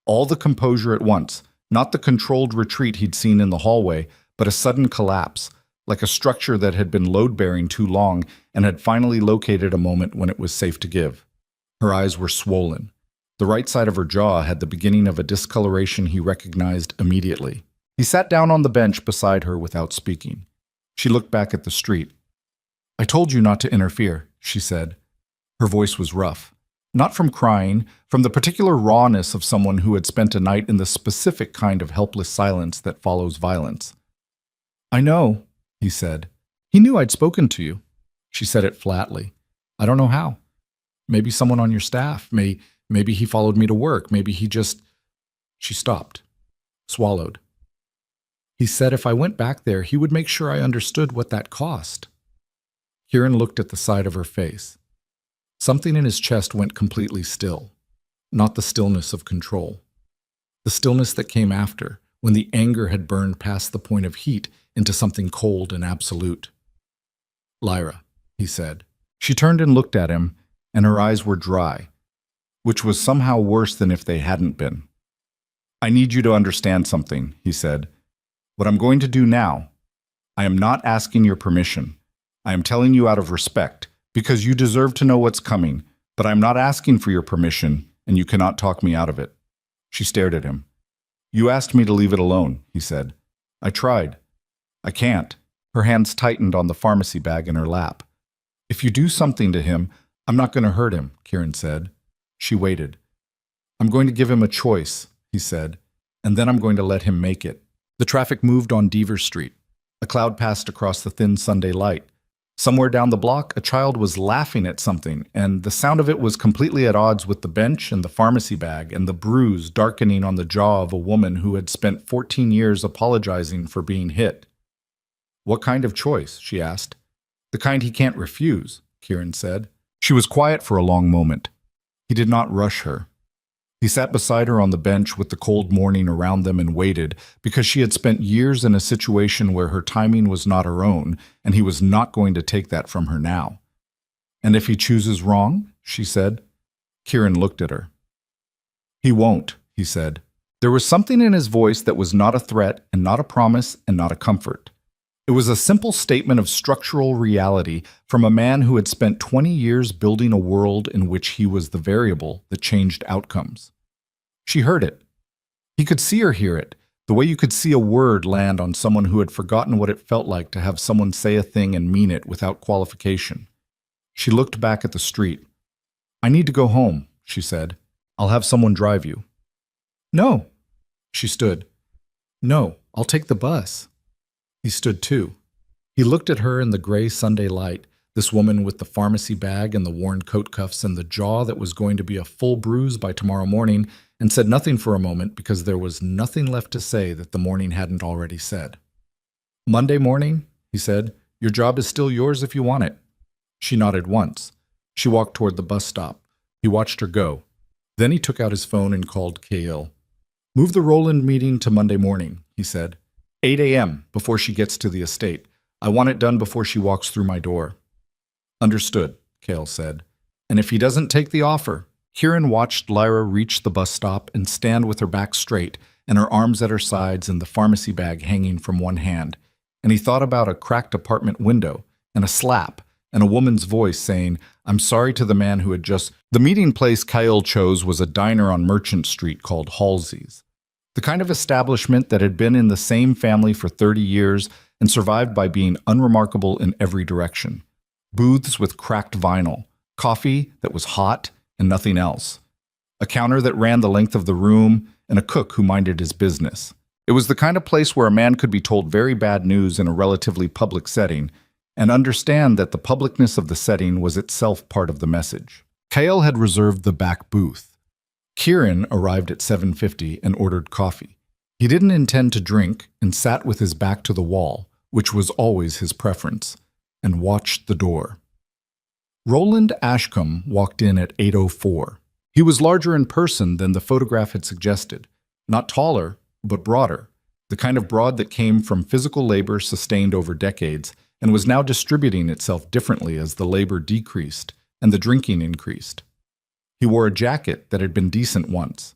All the composure at once, not the controlled retreat he'd seen in the hallway, but a sudden collapse, like a structure that had been load-bearing too long and had finally located a moment when it was safe to give. Her eyes were swollen. The right side of her jaw had the beginning of a discoloration he recognized immediately. He sat down on the bench beside her without speaking. She looked back at the street. "I told you not to interfere," she said. Her voice was rough. Not from crying, from the particular rawness of someone who had spent a night in the specific kind of helpless silence that follows violence. "I know," he said. "He knew I'd spoken to you." She said it flatly. "I don't know how. Maybe someone on your staff. Maybe he followed me to work. Maybe he just—" She stopped, swallowed. "He said if I went back there, he would make sure I understood what that cost." Kieran looked at the side of her face. Something in his chest went completely still, not the stillness of control. The stillness that came after, when the anger had burned past the point of heat into something cold and absolute. "Lyra," he said. She turned and looked at him, and her eyes were dry, which was somehow worse than if they hadn't been. "I need you to understand something," he said. "What I'm going to do now, I am not asking your permission. I am telling you out of respect, because you deserve to know what's coming, but I'm not asking for your permission, and you cannot talk me out of it." She stared at him. "You asked me to leave it alone," he said. "I tried. I can't." Her hands tightened on the pharmacy bag in her lap. "If you do something to him, I'm not going to hurt him," Kieran said. She waited. "I'm going to give him a choice," he said, "and then I'm going to let him make it." The traffic moved on Devers Street. A cloud passed across the thin Sunday light. Somewhere down the block, a child was laughing at something, and the sound of it was completely at odds with the bench and the pharmacy bag and the bruise darkening on the jaw of a woman who had spent 14 years apologizing for being hit. "What kind of choice?" she asked. "The kind he can't refuse," Kieran said. She was quiet for a long moment. He did not rush her. He sat beside her on the bench with the cold morning around them and waited, because she had spent years in a situation where her timing was not her own, and he was not going to take that from her now. "And if he chooses wrong?" she said. Kieran looked at her. "He won't," he said. There was something in his voice that was not a threat and not a promise and not a comfort. It was a simple statement of structural reality from a man who had spent 20 years building a world in which he was the variable that changed outcomes. She heard it. He could see her hear it, the way you could see a word land on someone who had forgotten what it felt like to have someone say a thing and mean it without qualification. She looked back at the street. "I need to go home," she said. "I'll have someone drive you." "No." She stood. "No, I'll take the bus." He stood too. He looked at her in the gray Sunday light, this woman with the pharmacy bag and the worn coat cuffs and the jaw that was going to be a full bruise by tomorrow morning, and said nothing for a moment because there was nothing left to say that the morning hadn't already said. "Monday morning," he said, "your job is still yours if you want it." She nodded once. She walked toward the bus stop. He watched her go. Then he took out his phone and called Kale. "Move the Roland meeting to Monday morning," he said. 8 a.m. before she gets to the estate. I want it done before she walks through my door." "Understood," Kale said. And if he doesn't take the offer? Kieran watched Lyra reach the bus stop and stand with her back straight and her arms at her sides and the pharmacy bag hanging from one hand. And he thought about a cracked apartment window and a slap and a woman's voice saying, "I'm sorry," to the man who had just... The meeting place Kyle chose was a diner on Merchant Street called Halsey's. The kind of establishment that had been in the same family for 30 years and survived by being unremarkable in every direction. Booths with cracked vinyl, coffee that was hot and nothing else, a counter that ran the length of the room, and a cook who minded his business. It was the kind of place where a man could be told very bad news in a relatively public setting and understand that the publicness of the setting was itself part of the message. Kyle had reserved the back booth. Kieran arrived at 7:50 and ordered coffee. He didn't intend to drink and sat with his back to the wall, which was always his preference, and watched the door. Roland Ashcombe walked in at 8:04. He was larger in person than the photograph had suggested. Not taller, but broader, the kind of broad that came from physical labor sustained over decades and was now distributing itself differently as the labor decreased and the drinking increased. He wore a jacket that had been decent once.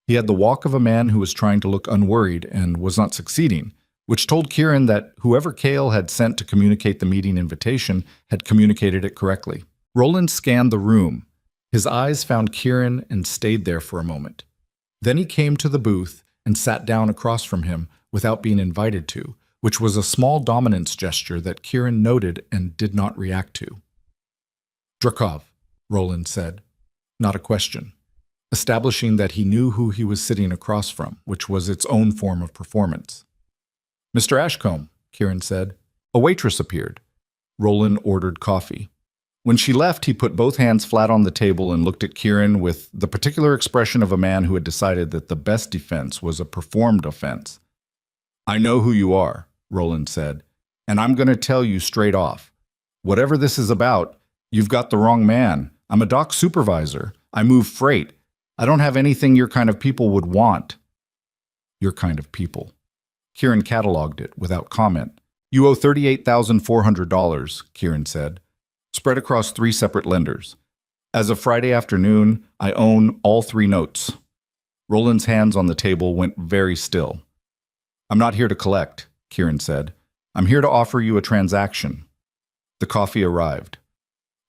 He had the walk of a man who was trying to look unworried and was not succeeding, which told Kieran that whoever Kale had sent to communicate the meeting invitation had communicated it correctly. Roland scanned the room. His eyes found Kieran and stayed there for a moment. Then he came to the booth and sat down across from him without being invited to, which was a small dominance gesture that Kieran noted and did not react to. "Drakov," Roland said. Not a question, establishing that he knew who he was sitting across from, which was its own form of performance. "Mr. Ashcombe," Kieran said. A waitress appeared. Roland ordered coffee. When she left, he put both hands flat on the table and looked at Kieran with the particular expression of a man who had decided that the best defense was a performed offense. "I know who you are," Roland said, "and I'm going to tell you straight off. Whatever this is about, you've got the wrong man. I'm a dock supervisor. I move freight. I don't have anything your kind of people would want." "Your kind of people." Kieran cataloged it without comment. "You owe $38,400, Kieran said, spread across 3 separate lenders. As of Friday afternoon, I own all 3 notes." Roland's hands on the table went very still. "I'm not here to collect," Kieran said. "I'm here to offer you a transaction." The coffee arrived.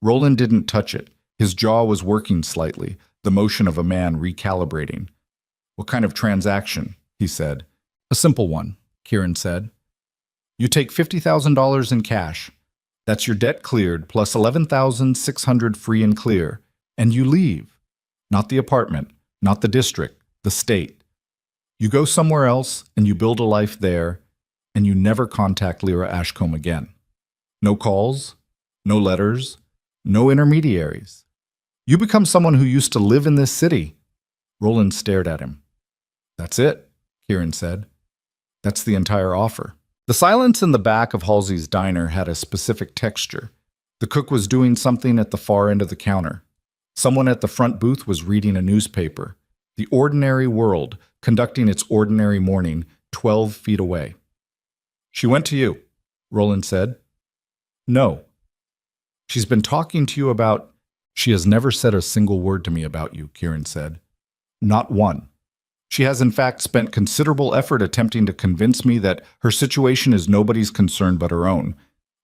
Roland didn't touch it. His jaw was working slightly, the motion of a man recalibrating. "What kind of transaction?" he said. "A simple one," Kieran said. "You take $50,000 in cash. That's your debt cleared plus $11,600 free and clear, and you leave. Not the apartment, not the district, the state. You go somewhere else and you build a life there, and you never contact Lyra Ashcombe again. No calls, no letters, no intermediaries. You become someone who used to live in this city." Roland stared at him. "That's it," Kieran said. "That's the entire offer." The silence in the back of Halsey's diner had a specific texture. The cook was doing something at the far end of the counter. Someone at the front booth was reading a newspaper. The ordinary world, conducting its ordinary morning, 12 feet away. "She went to you," Roland said. "No." "She's been talking to you about..." "She has never said a single word to me about you," Kieran said. "Not one. She has in fact spent considerable effort attempting to convince me that her situation is nobody's concern but her own.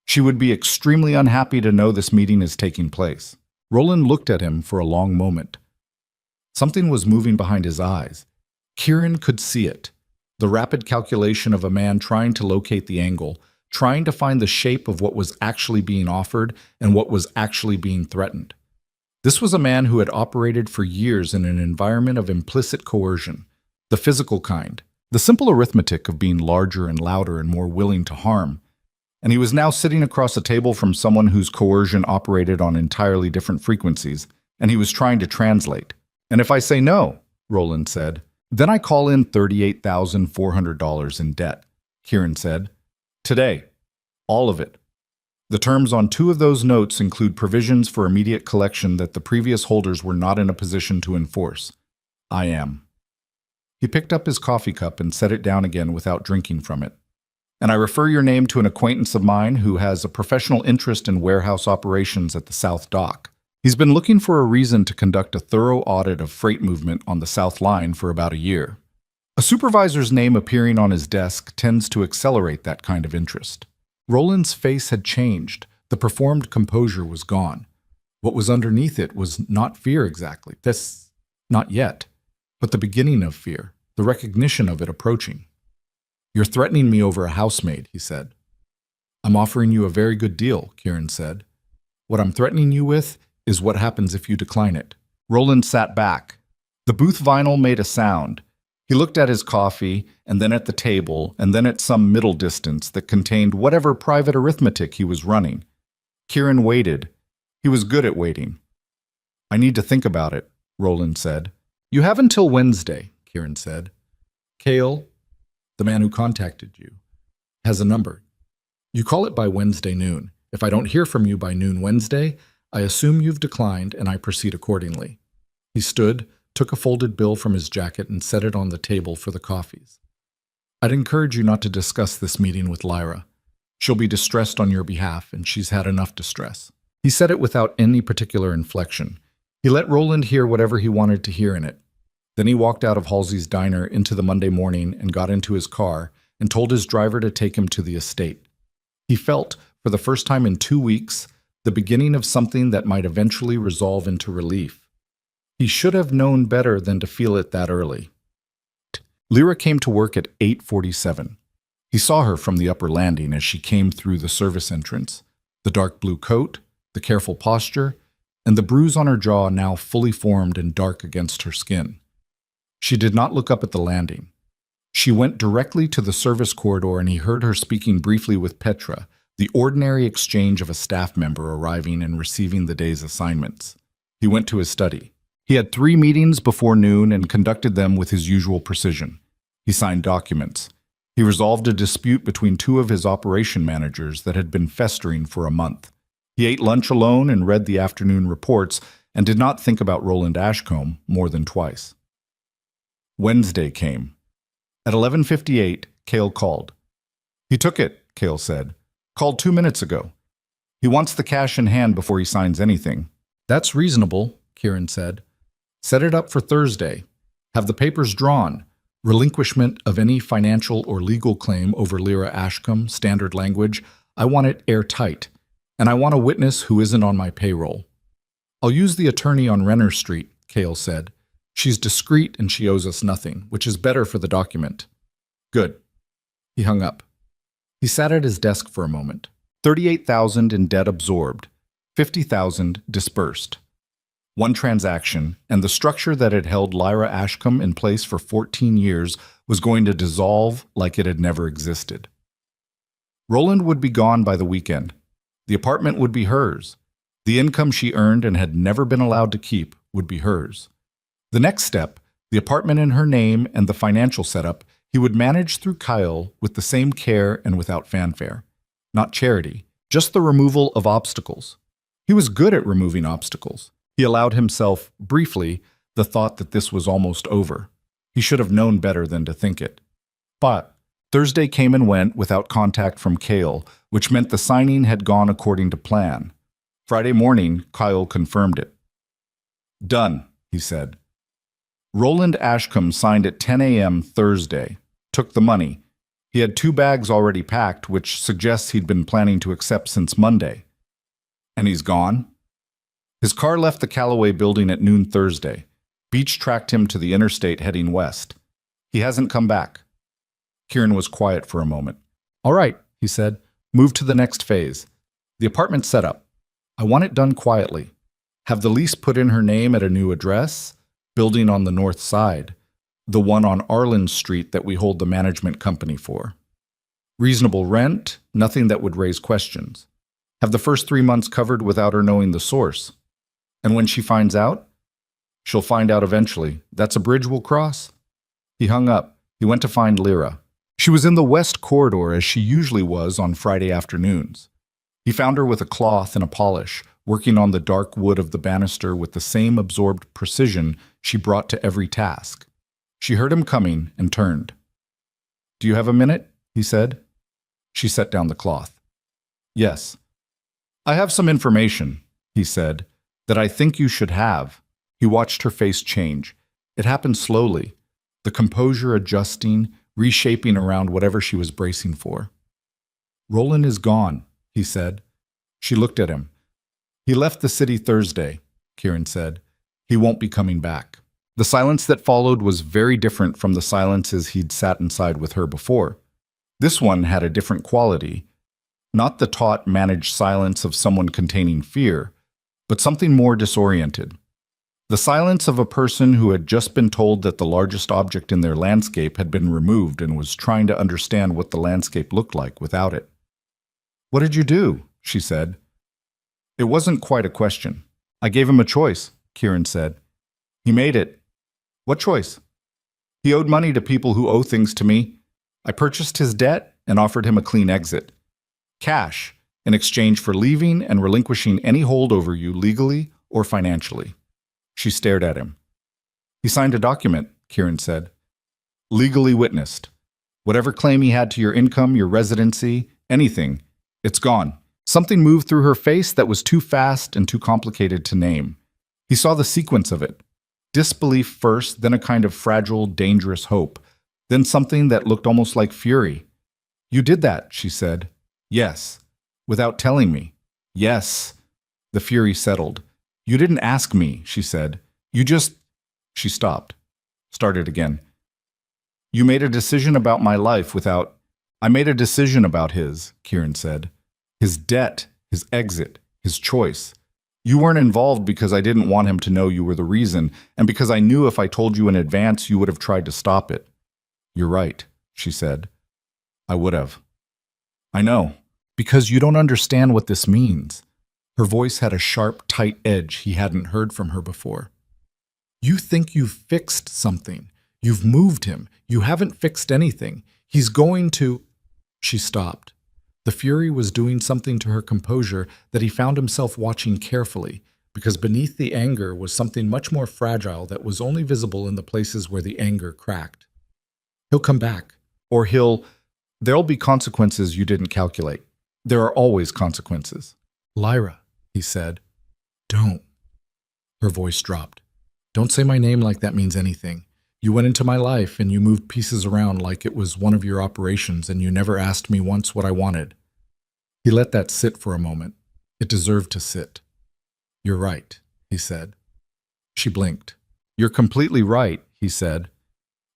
She would be extremely unhappy to know this meeting is taking place. Roland looked at him for a long moment. Something was moving behind his eyes. Kieran could see it. The rapid calculation of a man trying to locate the angle, trying to find the shape of what was actually being offered and what was actually being threatened. This was a man who had operated for years in an environment of implicit coercion, the physical kind, the simple arithmetic of being larger and louder and more willing to harm. And he was now sitting across a table from someone whose coercion operated on entirely different frequencies, and he was trying to translate. "And if I say no," Roland said, "then I call in $38,400 in debt," Kieran said. "Today. All of it. The terms on 2 of those notes include provisions for immediate collection that the previous holders were not in a position to enforce. I am." He picked up his coffee cup and set it down again without drinking from it. "And I refer your name to an acquaintance of mine who has a professional interest in warehouse operations at the South Dock. He's been looking for a reason to conduct a thorough audit of freight movement on the South Line for about a year. A supervisor's name appearing on his desk tends to accelerate that kind of interest." Roland's face had changed. The performed composure was gone. What was underneath it was not fear exactly. Not yet. But the beginning of fear, the recognition of it approaching. "You're threatening me over a housemaid," he said. "I'm offering you a very good deal," Kieran said. "What I'm threatening you with is what happens if you decline it." Roland sat back. The booth vinyl made a sound. He looked at his coffee, and then at the table, and then at some middle distance that contained whatever private arithmetic he was running. Kieran waited. He was good at waiting. "I need to think about it," Roland said. "You have until Wednesday," Kieran said. "Cale, the man who contacted you, has a number. You call it by Wednesday noon. If I don't hear from you by noon Wednesday, I assume you've declined and I proceed accordingly." He stood, took a folded bill from his jacket and set it on the table for the coffees. "I'd encourage you not to discuss this meeting with Lyra. She'll be distressed on your behalf, and she's had enough distress." He said it without any particular inflection. He let Roland hear whatever he wanted to hear in it. Then he walked out of Halsey's diner into the Monday morning and got into his car and told his driver to take him to the estate. He felt, for the first time in 2 weeks, the beginning of something that might eventually resolve into relief. He should have known better than to feel it that early. Lyra came to work at 8:47. He saw her from the upper landing as she came through the service entrance, the dark blue coat, the careful posture, and the bruise on her jaw now fully formed and dark against her skin. She did not look up at the landing. She went directly to the service corridor and he heard her speaking briefly with Petra, the ordinary exchange of a staff member arriving and receiving the day's assignments. He went to his study. He had 3 meetings before noon and conducted them with his usual precision. He signed documents. He resolved a dispute between 2 of his operation managers that had been festering for a month. He ate lunch alone and read the afternoon reports and did not think about Roland Ashcombe more than twice. Wednesday came. At 11:58, Cale called. "He took it," Cale said. "Called 2 minutes ago. He wants the cash in hand before he signs anything." "That's reasonable," Kieran said. "Set it up for Thursday. Have the papers drawn. Relinquishment of any financial or legal claim over Lyra Ashcombe, standard language. I want it airtight. And I want a witness who isn't on my payroll." "I'll use the attorney on Renner Street," Cale said. "She's discreet and she owes us nothing, which is better for the document." "Good." He hung up. He sat at his desk for a moment. 38,000 in debt absorbed, 50,000 dispersed. 1 transaction, and the structure that had held Lyra Ashcombe in place for 14 years was going to dissolve like it had never existed. Roland would be gone by the weekend. The apartment would be hers. The income she earned and had never been allowed to keep would be hers. The next step, the apartment in her name and the financial setup, he would manage through Kyle with the same care and without fanfare. Not charity, just the removal of obstacles. He was good at removing obstacles. He allowed himself, briefly, the thought that this was almost over. He should have known better than to think it. But Thursday came and went without contact from Cale, which meant the signing had gone according to plan. Friday morning, Kyle confirmed it. "Done," he said. Roland Ashcombe signed at 10 a.m. Thursday, took the money. He had 2 bags already packed, which suggests he'd been planning to accept since Monday. And he's gone? His car left the Callaway building at noon Thursday. Beach tracked him to the interstate heading west. He hasn't come back. Kieran was quiet for a moment. All right, he said. Move to the next phase. The apartment setup. I want it done quietly. Have the lease put in her name at a new address, building on the north side, the one on Arlen Street that we hold the management company for. Reasonable rent, nothing that would raise questions. Have the first 3 months covered without her knowing the source. And when she finds out? She'll find out eventually. That's a bridge we'll cross. He hung up. He went to find Lyra. She was in the west corridor as she usually was on Friday afternoons. He found her with a cloth and a polish, working on the dark wood of the banister with the same absorbed precision she brought to every task. She heard him coming and turned. Do you have a minute? He said. She set down the cloth. Yes. I have some information, he said, that I think you should have. He watched her face change. It happened slowly, the composure adjusting, reshaping around whatever she was bracing for. Roland is gone, he said. She looked at him. He left the city Thursday, Kieran said. He won't be coming back. The silence that followed was very different from the silences he'd sat inside with her before. This one had a different quality, not the taut, managed silence of someone containing fear, but something more disoriented. The silence of a person who had just been told that the largest object in their landscape had been removed and was trying to understand what the landscape looked like without it. What did you do? She said. It wasn't quite a question. I gave him a choice, Kieran said. He made it. What choice? He owed money to people who owe things to me. I purchased his debt and offered him a clean exit. Cash, in exchange for leaving and relinquishing any hold over you legally or financially. She stared at him. He signed a document, Kieran said. Legally witnessed. Whatever claim he had to your income, your residency, anything, it's gone. Something moved through her face that was too fast and too complicated to name. He saw the sequence of it. Disbelief first, then a kind of fragile, dangerous hope, then something that looked almost like fury. You did that, she said. Yes. Without telling me. Yes. The fury settled. You didn't ask me, she said. You just... She stopped. Started again. You made a decision about my life without... I made a decision about his, Kieran said. His debt, his exit, his choice. You weren't involved because I didn't want him to know you were the reason, and because I knew if I told you in advance you would have tried to stop it. You're right, she said. I would have. I know, because you don't understand what this means. Her voice had a sharp, tight edge he hadn't heard from her before. You think you've fixed something. You've moved him. You haven't fixed anything. He's going to... She stopped. The fury was doing something to her composure that he found himself watching carefully, because beneath the anger was something much more fragile that was only visible in the places where the anger cracked. He'll come back. Or there'll be consequences you didn't calculate. There are always consequences. Lyra, he said. Don't. Her voice dropped. Don't say my name like that means anything. You went into my life and you moved pieces around like it was one of your operations and you never asked me once what I wanted. He let that sit for a moment. It deserved to sit. You're right, he said. She blinked. You're completely right, he said.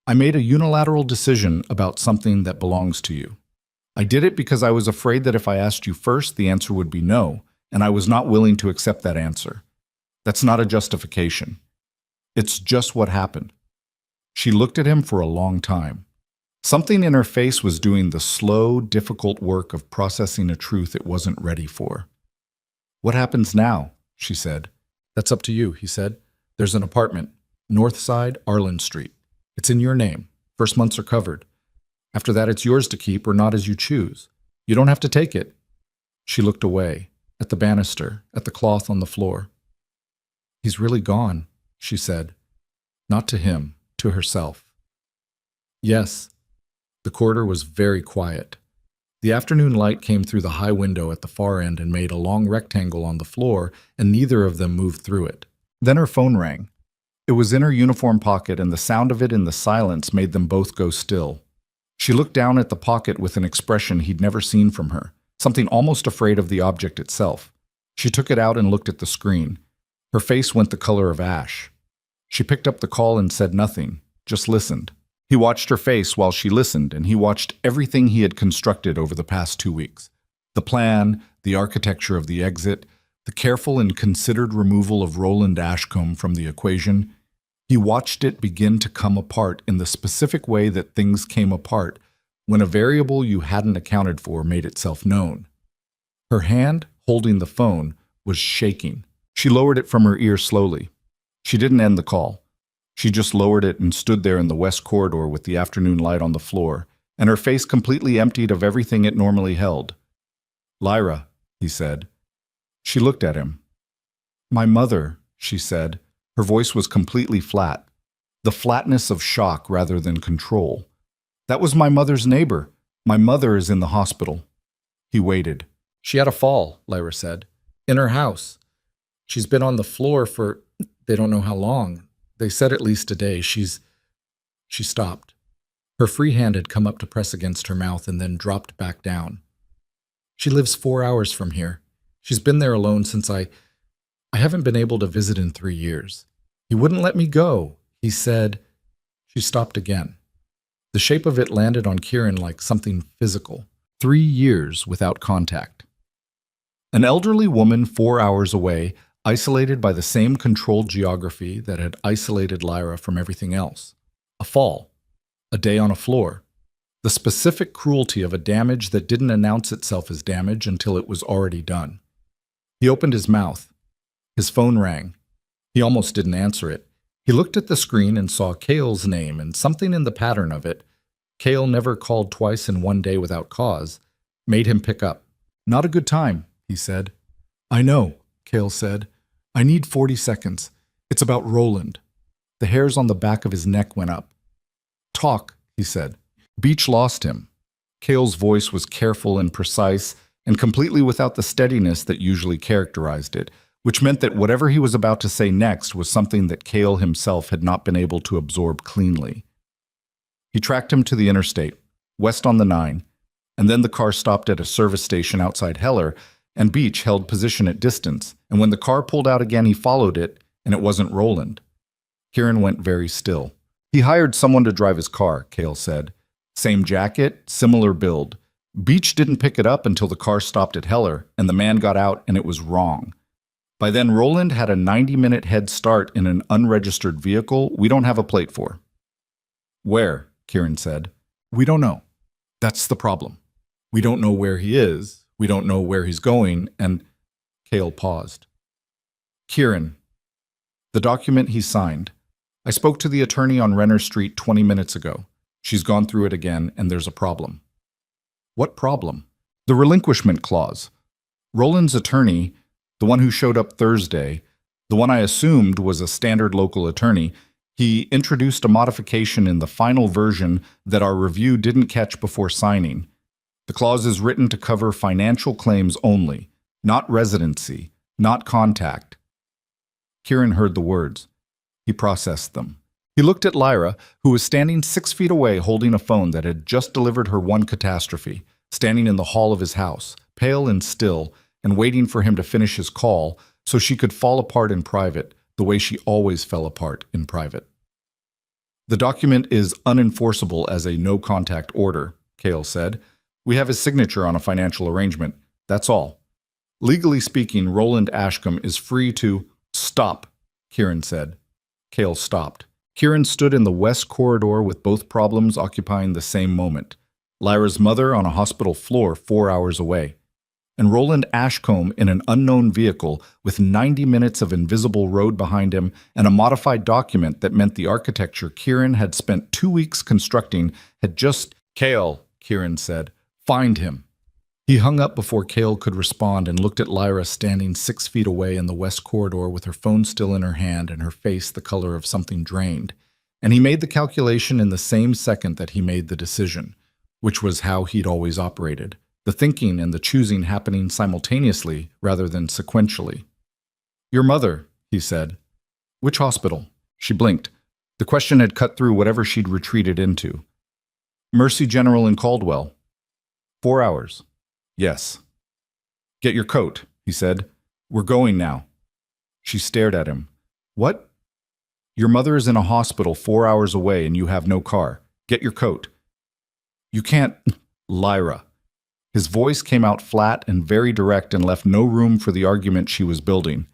I made a unilateral decision about something that belongs to you. I did it because I was afraid that if I asked you first, the answer would be no, and I was not willing to accept that answer. That's not a justification. It's just what happened. She looked at him for a long time. Something in her face was doing the slow, difficult work of processing a truth it wasn't ready for. What happens now? She said. That's up to you, he said. There's an apartment, north side, Arlen Street. It's in your name. First months are covered. After that, it's yours to keep or not as you choose. You don't have to take it. She looked away, at the banister, at the cloth on the floor. He's really gone, she said. Not to him, to herself. Yes. The corridor was very quiet. The afternoon light came through the high window at the far end and made a long rectangle on the floor, and neither of them moved through it. Then her phone rang. It was in her uniform pocket, and the sound of it in the silence made them both go still. She looked down at the pocket with an expression he'd never seen from her, something almost afraid of the object itself. She took it out and looked at the screen. Her face went the color of ash. She picked up the call and said nothing, just listened. He watched her face while she listened, and he watched everything he had constructed over the past 2 weeks. The plan, the architecture of the exit, the careful and considered removal of Roland Ashcombe from the equation. He watched it begin to come apart in the specific way that things came apart when a variable you hadn't accounted for made itself known. Her hand, holding the phone, was shaking. She lowered it from her ear slowly. She didn't end the call. She just lowered it and stood there in the west corridor with the afternoon light on the floor, and her face completely emptied of everything it normally held. "Lyra," he said. She looked at him. "My mother," she said. Her voice was completely flat, the flatness of shock rather than control. "That was my mother's neighbor. My mother is in the hospital." He waited. "She had a fall," Lyra said. "In her house. She's been on the floor for they don't know how long. They said at least a day. She stopped. Her free hand had come up to press against her mouth and then dropped back down. "She lives 4 hours from here. She's been there alone since I haven't been able to visit in 3 years. He wouldn't let me go. He said..." She stopped again. The shape of it landed on Kieran like something physical. 3 years without contact. An elderly woman 4 hours away, isolated by the same controlled geography that had isolated Lyra from everything else. A fall. A day on a floor. The specific cruelty of a damage that didn't announce itself as damage until it was already done. He opened his mouth. His phone rang. He almost didn't answer it. He looked at the screen and saw Cale's name and something in the pattern of it. Cale never called twice in one day without cause. Made him pick up. "Not a good time," he said. "I know," Cale said. "I need 40 seconds. It's about Roland." The hairs on the back of his neck went up. "Talk," he said. Beach lost him. Cale's voice was careful and precise, and completely without the steadiness that usually characterized it, which meant that whatever he was about to say next was something that Cale himself had not been able to absorb cleanly. He tracked him to the interstate, west on the 9, and then the car stopped at a service station outside Heller, and Beach held position at distance, and when the car pulled out again he followed it, and it wasn't Roland. Kieran went very still. "He hired someone to drive his car," Cale said. "Same jacket, similar build. Beach didn't pick it up until the car stopped at Heller, and the man got out and it was wrong. By then Roland had a 90-minute head start in an unregistered vehicle we don't have a plate for." "Where?" Kieran said. "We don't know. That's the problem. We don't know where he is. We don't know where he's going, and..." Cale paused. "Kieran, the document he signed. I spoke to the attorney on Renner Street 20 minutes ago. She's gone through it again, and there's a problem." "What problem?" "The relinquishment clause. Roland's attorney, the one who showed up Thursday, the one I assumed was a standard local attorney, he introduced a modification in the final version that our review didn't catch before signing. The clause is written to cover financial claims only, not residency, not contact." Kieran heard the words. He processed them. He looked at Lyra, who was standing 6 feet away holding a phone that had just delivered her one catastrophe, standing in the hall of his house, pale and still, and waiting for him to finish his call so she could fall apart in private, the way she always fell apart in private. "The document is unenforceable as a no-contact order," Cale said. "We have his signature on a financial arrangement. That's all. Legally speaking, Roland Ashcombe is free to..." "Stop," Kieran said. Cale stopped. Kieran stood in the west corridor with both problems occupying the same moment. Lyra's mother on a hospital floor 4 hours away, and Roland Ashcombe in an unknown vehicle with 90 minutes of invisible road behind him and a modified document that meant the architecture Kieran had spent 2 weeks constructing had just... "Cale," Kieran said, "find him." He hung up before Cale could respond and looked at Lyra standing 6 feet away in the west corridor with her phone still in her hand and her face the color of something drained. And he made the calculation in the same second that he made the decision, which was how he'd always operated, the thinking and the choosing happening simultaneously rather than sequentially. "Your mother," he said. "Which hospital?" She blinked. The question had cut through whatever she'd retreated into. Mercy General in Caldwell. 4 hours. Yes. Get your coat, he said. We're going now. She stared at him. What? Your mother is in a hospital 4 hours away and you have no car. Get your coat. You can't. Lyra. His voice came out flat and very direct and left no room for the argument she was building.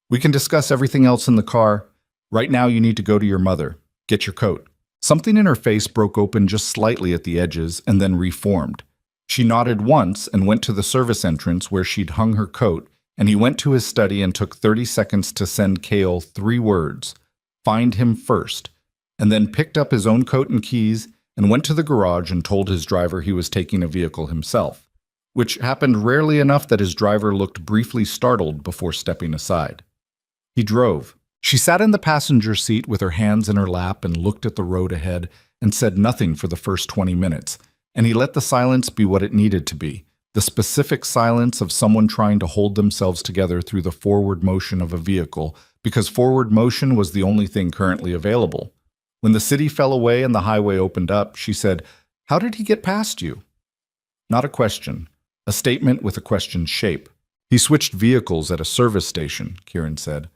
We can discuss everything else in the car. Right now you need to go to your mother. Get your coat. Something in her face broke open just slightly at the edges and then reformed. She nodded once and went to the service entrance where she'd hung her coat, and he went to his study and took 30 seconds to send Cale 3 words, find him first, and then picked up his own coat and keys and went to the garage and told his driver he was taking a vehicle himself, which happened rarely enough that his driver looked briefly startled before stepping aside. He drove. She sat in the passenger seat with her hands in her lap and looked at the road ahead and said nothing for the first 20 minutes, and he let the silence be what it needed to be, the specific silence of someone trying to hold themselves together through the forward motion of a vehicle, because forward motion was the only thing currently available. When the city fell away and the highway opened up, she said, "How did he get past you?" Not a question, a statement with a question's shape. He switched vehicles at a service station, Kieran said.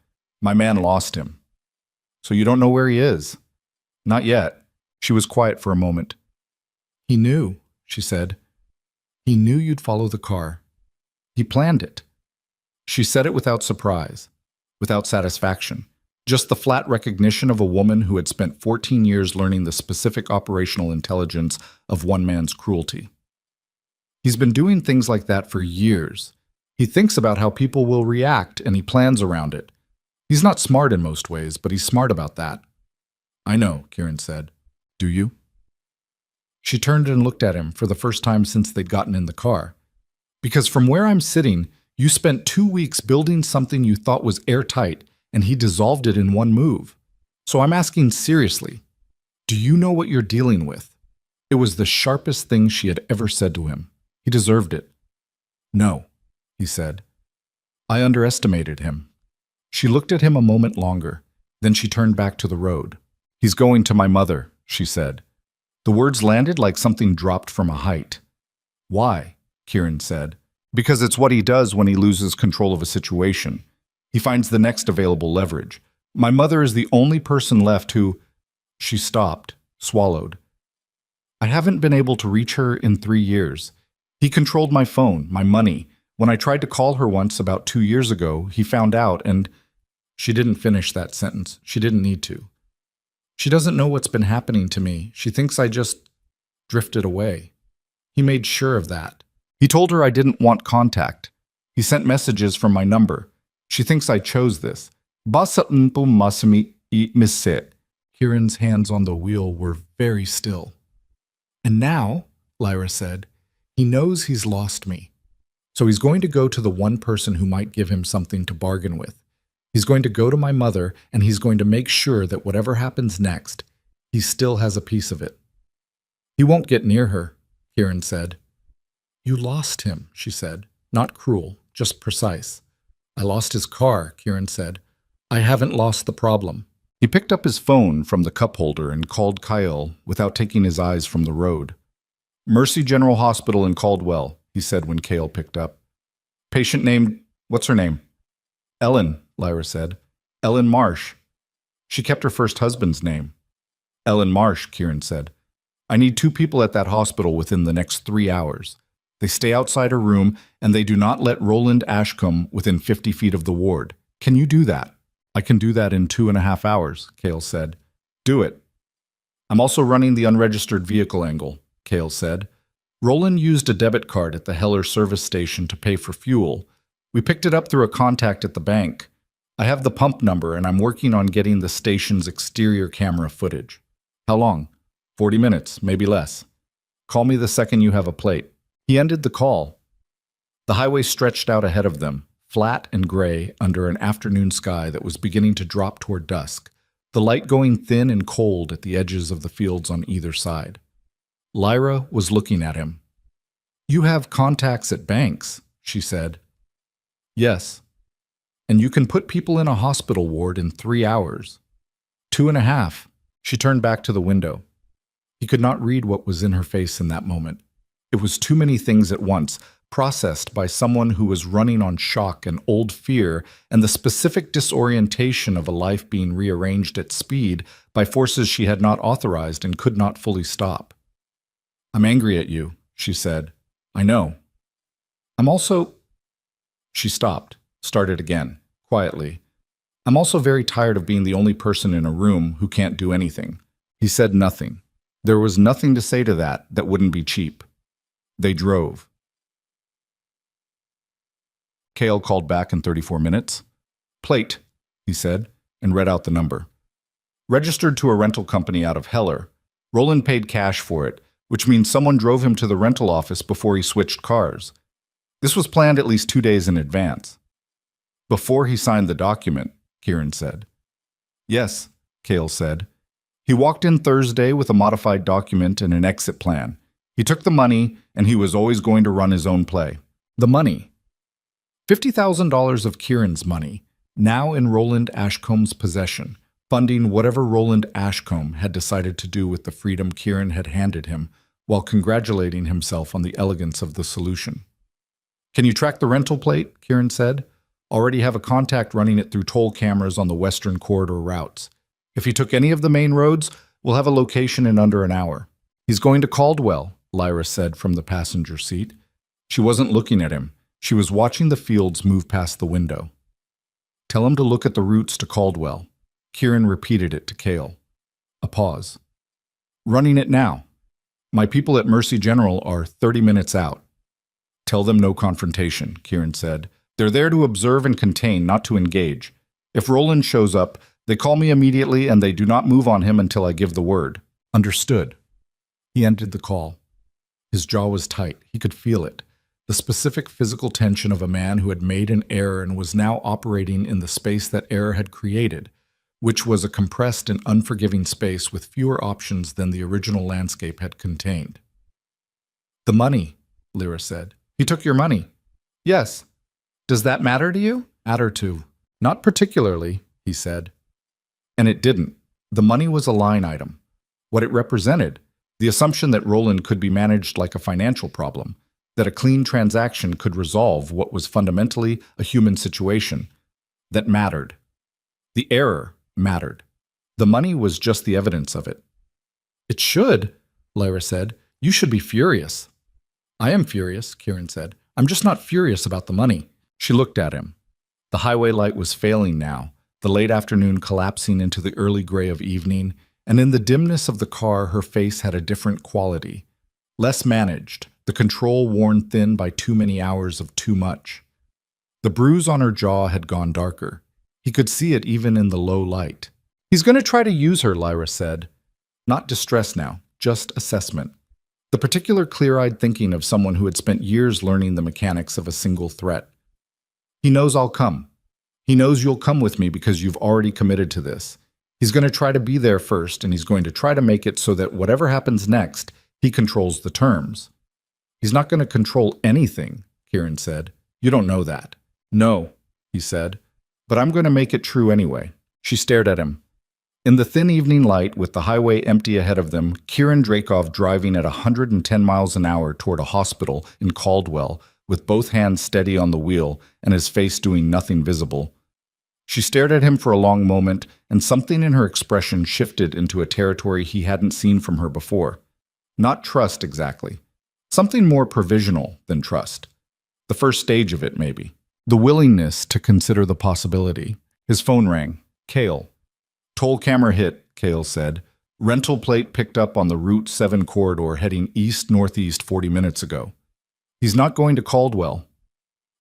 My man lost him. So you don't know where he is? Not yet. She was quiet for a moment. He knew, she said. He knew you'd follow the car. He planned it. She said it without surprise, without satisfaction, just the flat recognition of a woman who had spent 14 years learning the specific operational intelligence of one man's cruelty. He's been doing things like that for years. He thinks about how people will react and he plans around it. He's not smart in most ways, but he's smart about that. I know, Kieran said. Do you? She turned and looked at him for the first time since they'd gotten in the car. Because from where I'm sitting, you spent 2 weeks building something you thought was airtight, and he dissolved it in one move. So I'm asking seriously, do you know what you're dealing with? It was the sharpest thing she had ever said to him. He deserved it. No, he said. I underestimated him. She looked at him a moment longer. Then she turned back to the road. He's going to my mother, she said. The words landed like something dropped from a height. Why? Kieran said. Because it's what he does when he loses control of a situation. He finds the next available leverage. My mother is the only person left who... She stopped, swallowed. I haven't been able to reach her in 3 years. He controlled my phone, my money. When I tried to call her once about 2 years ago, he found out and... She didn't finish that sentence. She didn't need to. She doesn't know what's been happening to me. She thinks I just drifted away. He made sure of that. He told her I didn't want contact. He sent messages from my number. She thinks I chose this. Kieran's hands on the wheel were very still. And now, Lyra said, he knows he's lost me. So he's going to go to the one person who might give him something to bargain with. He's going to go to my mother, and he's going to make sure that whatever happens next, he still has a piece of it. He won't get near her, Kieran said. You lost him, she said. Not cruel, just precise. I lost his car, Kieran said. I haven't lost the problem. He picked up his phone from the cup holder and called Kyle without taking his eyes from the road. Mercy General Hospital in Caldwell, he said when Cale picked up. Patient named, what's her name? Ellen, Lyra said. Ellen Marsh. She kept her first husband's name. Ellen Marsh, Kieran said. I need 2 people at that hospital within the next 3 hours. They stay outside her room, and they do not let Roland Ashcombe within 50 feet of the ward. Can you do that? I can do that in 2.5 hours, Cale said. Do it. I'm also running the unregistered vehicle angle, Cale said. Roland used a debit card at the Heller service station to pay for fuel. We picked it up through a contact at the bank. I have the pump number, and I'm working on getting the station's exterior camera footage. How long? 40 minutes, maybe less. Call me the second you have a plate. He ended the call. The highway stretched out ahead of them, flat and gray under an afternoon sky that was beginning to drop toward dusk, the light going thin and cold at the edges of the fields on either side. Lyra was looking at him. You have contacts at banks, she said. Yes. And you can put people in a hospital ward in 3 hours. 2.5. She turned back to the window. He could not read what was in her face in that moment. It was too many things at once, processed by someone who was running on shock and old fear and the specific disorientation of a life being rearranged at speed by forces she had not authorized and could not fully stop. "I'm angry at you," she said. "I know. I'm also—" She stopped, started again, quietly. "I'm also very tired of being the only person in a room who can't do anything." He said nothing. There was nothing to say to that wouldn't be cheap. They drove. Cale called back in 34 minutes. "Plate," he said, and read out the number. "Registered to a rental company out of Heller. Roland paid cash for it, which means someone drove him to the rental office before he switched cars. This was planned at least 2 days in advance." "Before he signed the document," Kieran said. "Yes," Cale said. "He walked in Thursday with a modified document and an exit plan. He took the money, and he was always going to run his own play." The money. $50,000 of Kieran's money, now in Roland Ashcombe's possession, funding whatever Roland Ashcombe had decided to do with the freedom Kieran had handed him, while congratulating himself on the elegance of the solution. "Can you track the rental plate?" Kieran said. "Already have a contact running it through toll cameras on the western corridor routes. If he took any of the main roads, we'll have a location in under an hour." "He's going to Caldwell," Lyra said from the passenger seat. She wasn't looking at him. She was watching the fields move past the window. "Tell him to look at the routes to Caldwell." Kieran repeated it to Cale. A pause. "Running it now. My people at Mercy General are 30 minutes out." "Tell them no confrontation," Kieran said. "They're there to observe and contain, not to engage. If Roland shows up, they call me immediately and they do not move on him until I give the word." "Understood." He ended the call. His jaw was tight. He could feel it. The specific physical tension of a man who had made an error and was now operating in the space that error had created, which was a compressed and unforgiving space with fewer options than the original landscape had contained. "The money," Lyra said. "He took your money." "Yes." "Does that matter to you?" "Matter to." "Not particularly," he said. And it didn't. The money was a line item. What it represented, the assumption that Roland could be managed like a financial problem, that a clean transaction could resolve what was fundamentally a human situation, that mattered. The error mattered. The money was just the evidence of it. "It should," Lyra said. "You should be furious." "I am furious," Kieran said. "I'm just not furious about the money." She looked at him. The highway light was failing now, the late afternoon collapsing into the early gray of evening, and in the dimness of the car her face had a different quality. Less managed, the control worn thin by too many hours of too much. The bruise on her jaw had gone darker. He could see it even in the low light. "He's going to try to use her," Lyra said. Not distress now, just assessment. The particular clear-eyed thinking of someone who had spent years learning the mechanics of a single threat. "He knows I'll come. He knows you'll come with me because you've already committed to this. He's going to try to be there first, and he's going to try to make it so that whatever happens next, he controls the terms." "He's not going to control anything," Kieran said. "You don't know that." "No," he said. "But I'm going to make it true anyway." She stared at him. In the thin evening light, with the highway empty ahead of them, Kieran Dreykov driving at 110 miles an hour toward a hospital in Caldwell, with both hands steady on the wheel and his face doing nothing visible. She stared at him for a long moment, and something in her expression shifted into a territory he hadn't seen from her before. Not trust, exactly. Something more provisional than trust. The first stage of it, maybe. The willingness to consider the possibility. His phone rang. Cale. "Toll camera hit," Cale said. "Rental plate picked up on the Route 7 corridor heading east-northeast 40 minutes ago. He's not going to Caldwell."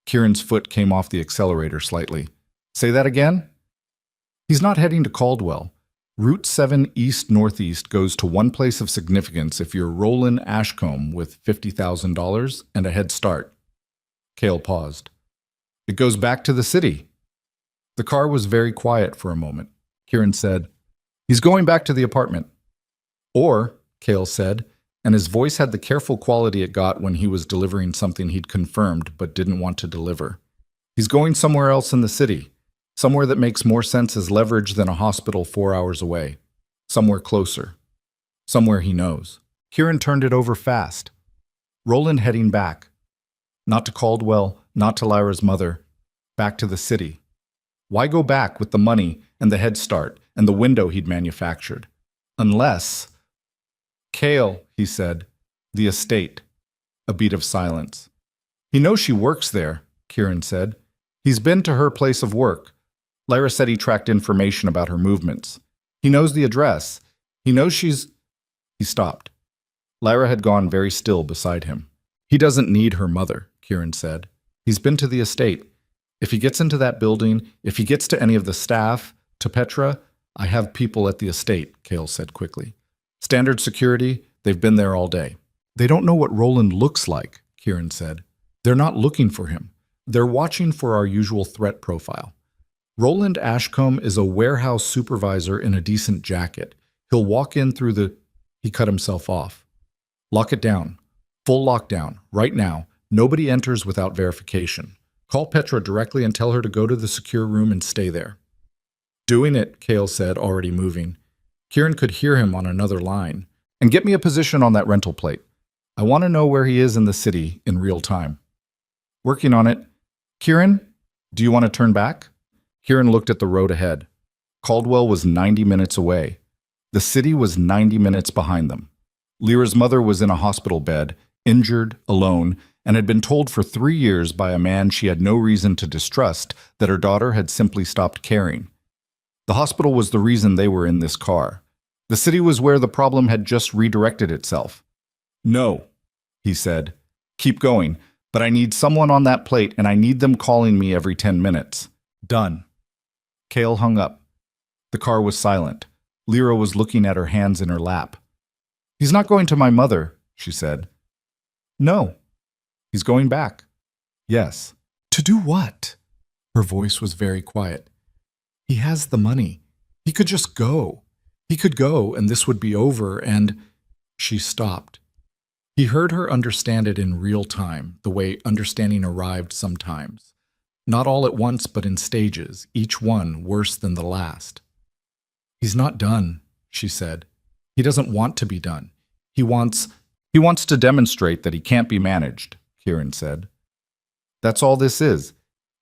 Kieran's foot came off the accelerator slightly. "Say that again?" "He's not heading to Caldwell. Route 7 east-northeast goes to one place of significance if you're Roland Ashcombe with $50,000 and a head start." Cale paused. "It goes back to the city." The car was very quiet for a moment. Kieran said, "He's going back to the apartment." "Or," Cale said, and his voice had the careful quality it got when he was delivering something he'd confirmed but didn't want to deliver, "he's going somewhere else in the city. Somewhere that makes more sense as leverage than a hospital 4 hours away. Somewhere closer. Somewhere he knows. Kieran turned it over fast. Roland heading back. Not to Caldwell, not to Lyra's mother. Back to the city. Why go back with the money and the head start and the window he'd manufactured? Unless... Cale, he said. The estate. A beat of silence. He knows she works there, Kieran said. He's been to her place of work. Lyra said he tracked information about her movements. He knows the address. He knows she's... He stopped. Lyra had gone very still beside him. He doesn't need her mother, Kieran said. He's been to the estate. If he gets into that building, if he gets to any of the staff, to Petra, I have people at the estate, Cale said quickly. Standard security, they've been there all day. They don't know what Roland looks like, Kieran said. They're not looking for him. They're watching for our usual threat profile. Roland Ashcombe is a warehouse supervisor in a decent jacket. He'll walk in through the... He cut himself off. Lock it down. Full lockdown. Right now. Nobody enters without verification. Call Petra directly and tell her to go to the secure room and stay there. Doing it, Cale said, already moving. Kieran could hear him on another line. And get me a position on that rental plate. I want to know where he is in the city in real time. Working on it. Kieran, do you want to turn back? Kieran looked at the road ahead. Caldwell was 90 minutes away. The city was 90 minutes behind them. Lyra's mother was in a hospital bed, injured, alone, and had been told for 3 years by a man she had no reason to distrust that her daughter had simply stopped caring. The hospital was the reason they were in this car. The city was where the problem had just redirected itself. No, he said. Keep going, but I need someone on that plate and I need them calling me every 10 minutes. Done. Cale hung up. The car was silent. Lyra was looking at her hands in her lap. He's not going to my mother, she said. No. He's going back. Yes. To do what? Her voice was very quiet. He has the money. He could just go. He could go and this would be over and... She stopped. He heard her understand it in real time, the way understanding arrived sometimes. Not all at once, but in stages, each one worse than the last. He's not done, she said. He doesn't want to be done. He wants to demonstrate that he can't be managed, Kieran said. That's all this is.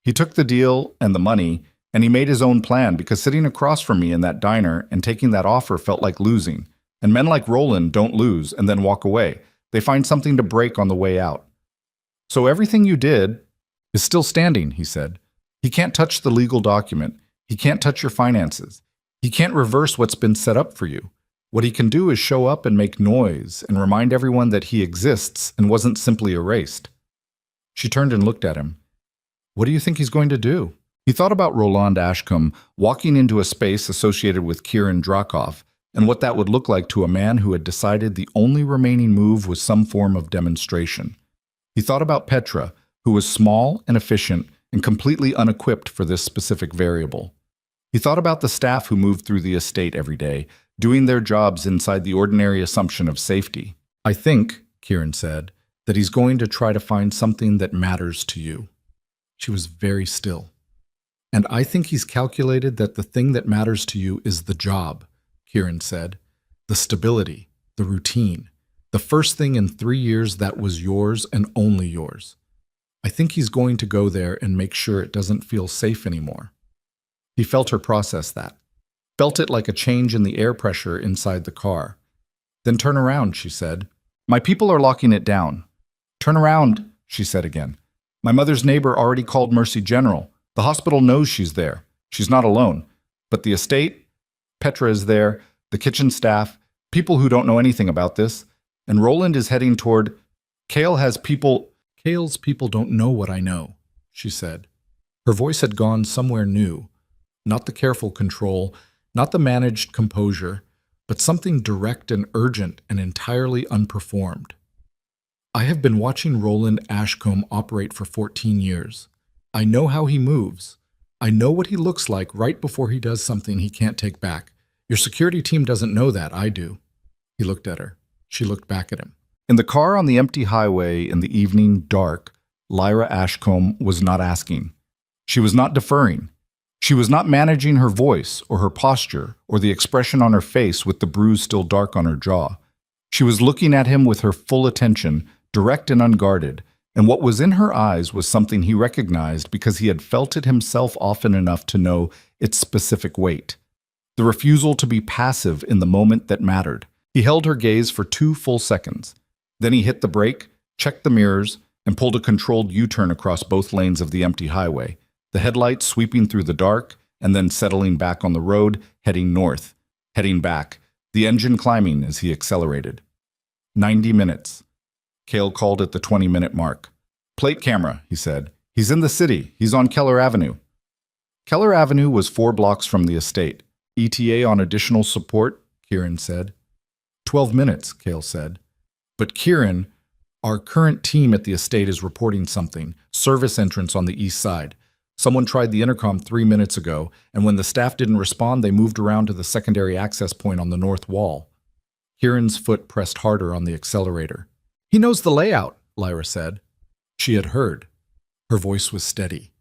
He took the deal and the money, and he made his own plan because sitting across from me in that diner and taking that offer felt like losing. And men like Roland don't lose and then walk away. They find something to break on the way out. So everything you did is still standing, he said. He can't touch the legal document. He can't touch your finances. He can't reverse what's been set up for you. What he can do is show up and make noise and remind everyone that he exists and wasn't simply erased. She turned and looked at him. What do you think he's going to do? He thought about Roland Ashcombe walking into a space associated with Kieran Dracoff and what that would look like to a man who had decided the only remaining move was some form of demonstration. He thought about Petra, who was small and efficient and completely unequipped for this specific variable. He thought about the staff who moved through the estate every day, doing their jobs inside the ordinary assumption of safety. I think, Kieran said, that he's going to try to find something that matters to you. She was very still. And I think he's calculated that the thing that matters to you is the job, Kieran said. The stability, the routine, the first thing in 3 years that was yours and only yours. I think he's going to go there and make sure it doesn't feel safe anymore. He felt her process that. Felt it like a change in the air pressure inside the car. Then turn around, she said. My people are locking it down. Turn around, she said again. My mother's neighbor already called Mercy General. The hospital knows she's there. She's not alone. But the estate, Petra is there, the kitchen staff, people who don't know anything about this, and Roland is heading toward... Cale's people don't know what I know, she said. Her voice had gone somewhere new. Not the careful control, not the managed composure, but something direct and urgent and entirely unperformed. I have been watching Roland Ashcombe operate for 14 years. I know how he moves. I know what he looks like right before he does something he can't take back. Your security team doesn't know that, I do. He looked at her. She looked back at him. In the car on the empty highway in the evening dark, Lyra Ashcombe was not asking. She was not deferring. She was not managing her voice or her posture or the expression on her face with the bruise still dark on her jaw. She was looking at him with her full attention, direct and unguarded, and what was in her eyes was something he recognized because he had felt it himself often enough to know its specific weight. The refusal to be passive in the moment that mattered. He held her gaze for 2 full seconds. Then he hit the brake, checked the mirrors, and pulled a controlled U-turn across both lanes of the empty highway, the headlights sweeping through the dark and then settling back on the road, heading north, heading back, the engine climbing as he accelerated. 90 minutes. Cale called at the 20-minute mark. "Plate camera," he said. "He's in the city. He's on Keller Avenue." Keller Avenue was 4 blocks from the estate. "ETA on additional support," Kieran said. 12 minutes, Cale said. "But Kieran, our current team at the estate is reporting something. Service entrance on the east side. Someone tried the intercom 3 minutes ago, and when the staff didn't respond, they moved around to the secondary access point on the north wall." Kieran's foot pressed harder on the accelerator. "He knows the layout," Lyra said. She had heard. Her voice was steady.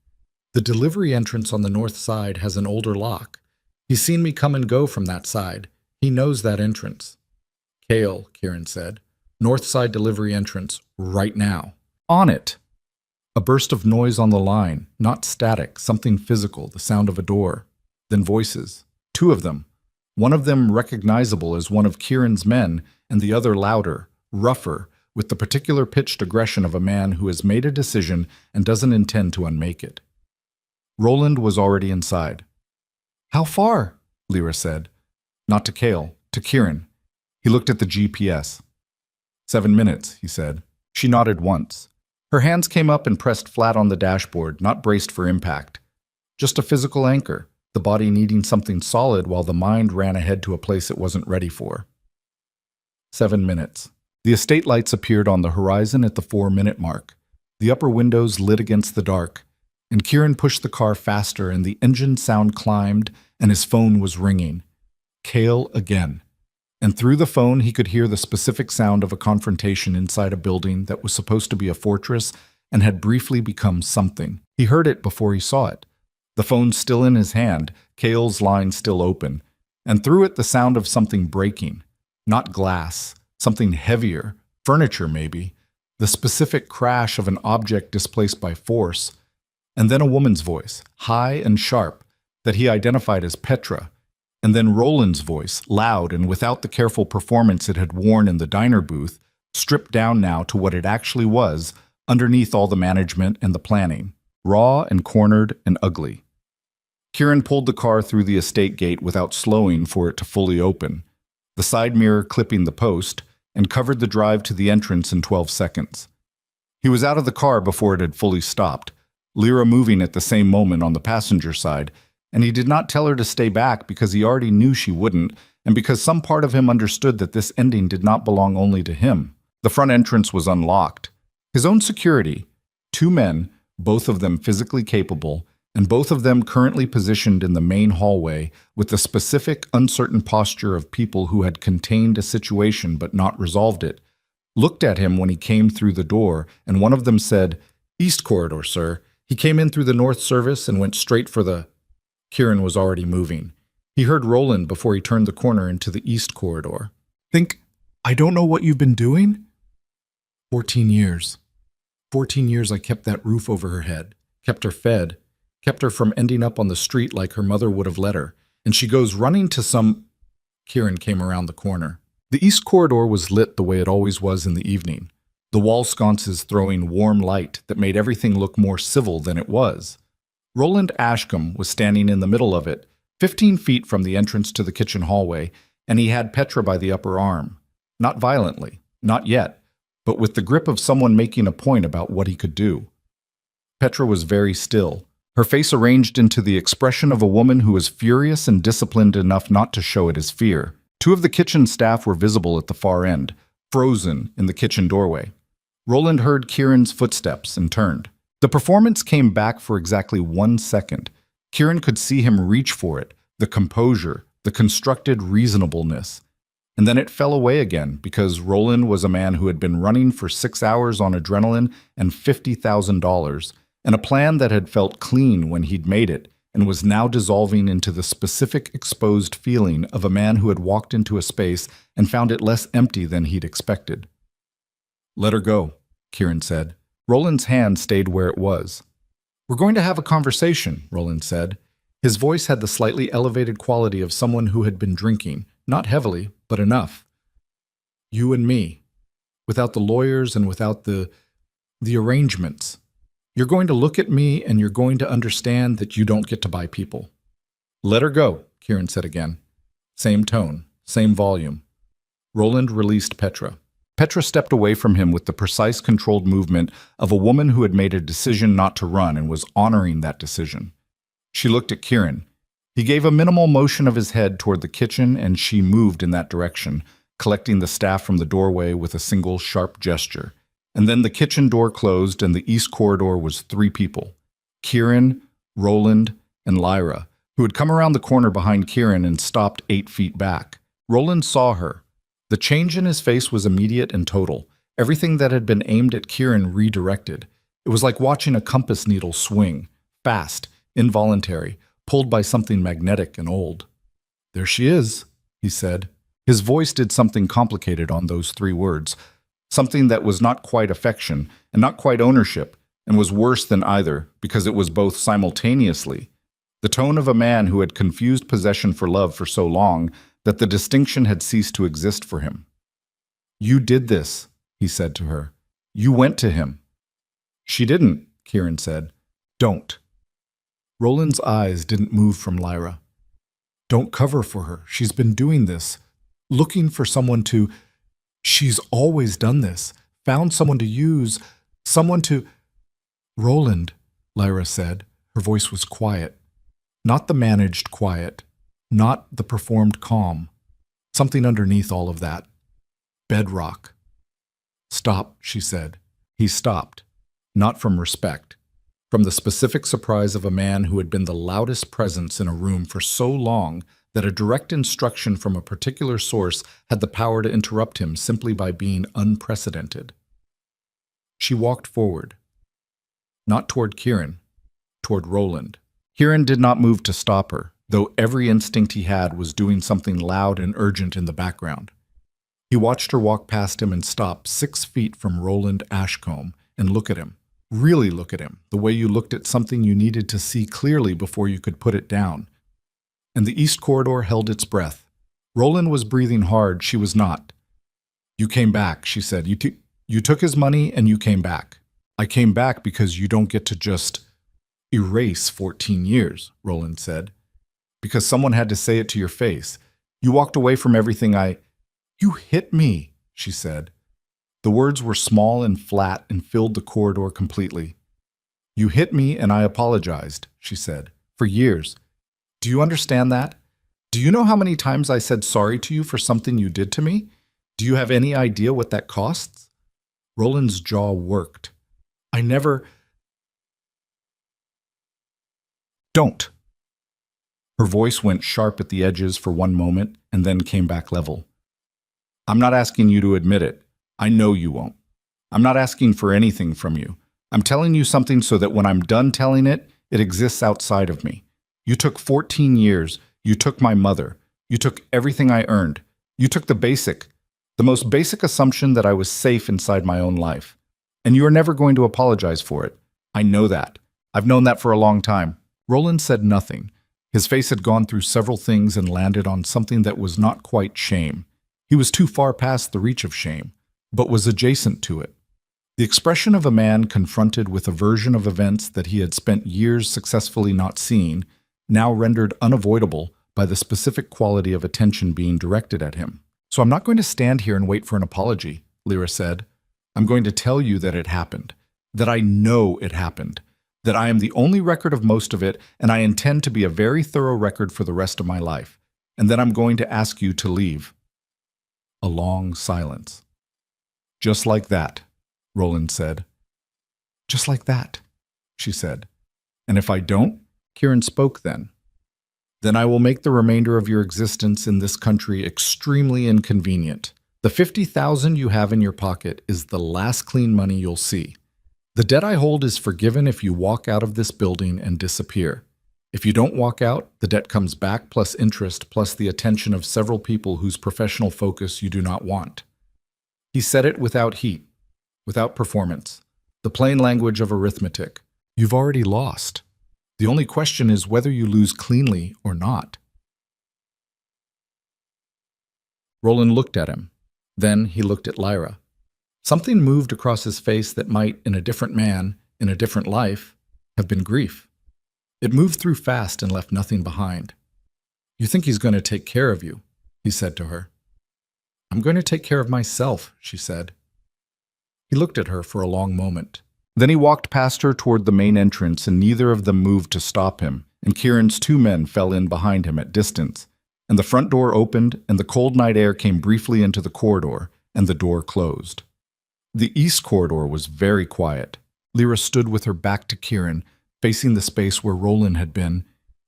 "The delivery entrance on the north side has an older lock. He's seen me come and go from that side. He knows that entrance." "Cale," Kieran said. "North side delivery entrance, right now." "On it." A burst of noise on the line, not static, something physical, the sound of a door. Then voices. 2 of them. One of them recognizable as one of Kieran's men, and the other louder, rougher, with the particular pitched aggression of a man who has made a decision and doesn't intend to unmake it. Roland was already inside. "How far?" Lyra said. Not to Cale, to Kieran. He looked at the GPS. 7 minutes, he said. She nodded once. Her hands came up and pressed flat on the dashboard, not braced for impact. Just a physical anchor, the body needing something solid while the mind ran ahead to a place it wasn't ready for. 7 minutes. The estate lights appeared on the horizon at the 4-minute mark. The upper windows lit against the dark, and Kieran pushed the car faster and the engine sound climbed and his phone was ringing. Cale again. And through the phone he could hear the specific sound of a confrontation inside a building that was supposed to be a fortress and had briefly become something. He heard it before he saw it. The phone still in his hand, Cale's line still open, and through it the sound of something breaking. Not glass, something heavier, furniture maybe, the specific crash of an object displaced by force, and then a woman's voice, high and sharp, that he identified as Petra, and then Roland's voice, loud and without the careful performance it had worn in the diner booth, stripped down now to what it actually was, underneath all the management and the planning, raw and cornered and ugly. Kieran pulled the car through the estate gate without slowing for it to fully open, the side mirror clipping the post, and covered the drive to the entrance in 12 seconds. He was out of the car before it had fully stopped, Lyra moving at the same moment on the passenger side, and he did not tell her to stay back because he already knew she wouldn't, and because some part of him understood that this ending did not belong only to him. The front entrance was unlocked. His own security, 2 men, both of them physically capable, and both of them currently positioned in the main hallway with the specific, uncertain posture of people who had contained a situation but not resolved it, looked at him when he came through the door, and one of them said, "East corridor, sir. He came in through the north service and went straight for the..." Kieran was already moving. He heard Roland before he turned the corner into the east corridor. I don't know what you've been doing?" 14 years. 14 years I kept that roof over her head, kept her fed, kept her from ending up on the street like her mother would have let her, and she goes running to some... Kieran came around the corner. The east corridor was lit the way it always was in the evening, the wall sconces throwing warm light that made everything look more civil than it was. Roland Ashcombe was standing in the middle of it, 15 feet from the entrance to the kitchen hallway, and he had Petra by the upper arm. Not violently, not yet, but with the grip of someone making a point about what he could do. Petra was very still, her face arranged into the expression of a woman who was furious and disciplined enough not to show it as fear. 2 of the kitchen staff were visible at the far end, frozen in the kitchen doorway. Roland heard Kieran's footsteps and turned. The performance came back for exactly 1 second. Kieran could see him reach for it, the composure, the constructed reasonableness. And then it fell away again because Roland was a man who had been running for 6 hours on adrenaline and $50,000, and a plan that had felt clean when he'd made it, and was now dissolving into the specific exposed feeling of a man who had walked into a space and found it less empty than he'd expected. "Let her go," Kieran said. Roland's hand stayed where it was. "We're going to have a conversation," Roland said. His voice had the slightly elevated quality of someone who had been drinking, not heavily, but enough. "You and me, without the lawyers and without the arrangements. You're going to look at me and you're going to understand that you don't get to buy people." "Let her go," Kieran said again. Same tone, same volume. Roland released Petra. Petra stepped away from him with the precise, controlled movement of a woman who had made a decision not to run and was honoring that decision. She looked at Kieran. He gave a minimal motion of his head toward the kitchen, and she moved in that direction, collecting the staff from the doorway with a single sharp gesture. And then the kitchen door closed, and the east corridor was 3 people: Kieran, Roland, and Lyra, who had come around the corner behind Kieran and stopped 8 feet back. Roland saw her. The change in his face was immediate and total. Everything that had been aimed at Kieran redirected. It was like watching a compass needle swing, fast, involuntary, pulled by something magnetic and old. "There she is," he said. His voice did something complicated on those 3 words, something that was not quite affection and not quite ownership, and was worse than either, because it was both simultaneously. The tone of a man who had confused possession for love for so long that the distinction had ceased to exist for him. "You did this," he said to her. "You went to him." "She didn't," Kieran said. "Don't." Roland's eyes didn't move from Lyra. "Don't cover for her. She's been doing this. Looking for someone to... She's always done this. Found someone to use. Someone to... Roland," Lyra said. Her voice was quiet. Not the managed quiet. Not the performed calm. Something underneath all of that. Bedrock. "Stop," she said. He stopped. Not from respect. From the specific surprise of a man who had been the loudest presence in a room for so long that a direct instruction from a particular source had the power to interrupt him simply by being unprecedented. She walked forward. Not toward Kieran, toward Roland. Kieran did not move to stop her, though every instinct he had was doing something loud and urgent in the background. He watched her walk past him and stop 6 feet from Roland Ashcombe and look at him. Really look at him, the way you looked at something you needed to see clearly before you could put it down. And the east corridor held its breath. Roland was breathing hard, she was not. "You came back," she said. You took his money and you came back." "I came back because you don't get to just erase 14 years, Roland said. "Because someone had to say it to your face. You walked away from everything You hit me," she said. The words were small and flat and filled the corridor completely. "You hit me and I apologized," she said, "for years. Do you understand that? Do you know how many times I said sorry to you for something you did to me? Do you have any idea what that costs?" Roland's jaw worked. "I never..." "Don't." Her voice went sharp at the edges for one moment and then came back level. "I'm not asking you to admit it. I know you won't. I'm not asking for anything from you. I'm telling you something so that when I'm done telling it, it exists outside of me. You took 14 years. You took my mother. You took everything I earned. You took the most basic assumption that I was safe inside my own life. And you are never going to apologize for it. I know that. I've known that for a long time." Roland said nothing. His face had gone through several things and landed on something that was not quite shame. He was too far past the reach of shame, but was adjacent to it. The expression of a man confronted with a version of events that he had spent years successfully not seeing, now rendered unavoidable by the specific quality of attention being directed at him. "So I'm not going to stand here and wait for an apology," Lyra said. "I'm going to tell you that it happened, that I know it happened, that I am the only record of most of it, and I intend to be a very thorough record for the rest of my life, and then I'm going to ask you to leave." A long silence. "Just like that," Roland said. "Just like that," she said. "And if I don't," Kieran spoke then, "then I will make the remainder of your existence in this country extremely inconvenient. The 50,000 you have in your pocket is the last clean money you'll see. The debt I hold is forgiven if you walk out of this building and disappear. If you don't walk out, the debt comes back plus interest plus the attention of several people whose professional focus you do not want. He said it without heat, without performance, the plain language of arithmetic. You've already lost. The only question is whether you lose cleanly or not. Roland looked at him. Then he looked at Lyra. Something moved across his face that might, in a different man, in a different life, have been grief. It moved through fast and left nothing behind. You think he's going to take care of you, he said to her. I'm going to take care of myself, she said. He looked at her for a long moment. Then he walked past her toward the main entrance, and neither of them moved to stop him, and Kieran's two men fell in behind him at distance, and the front door opened, and the cold night air came briefly into the corridor, and the door closed. The east corridor was very quiet. Lyra stood with her back to Kieran, facing the space where Roland had been,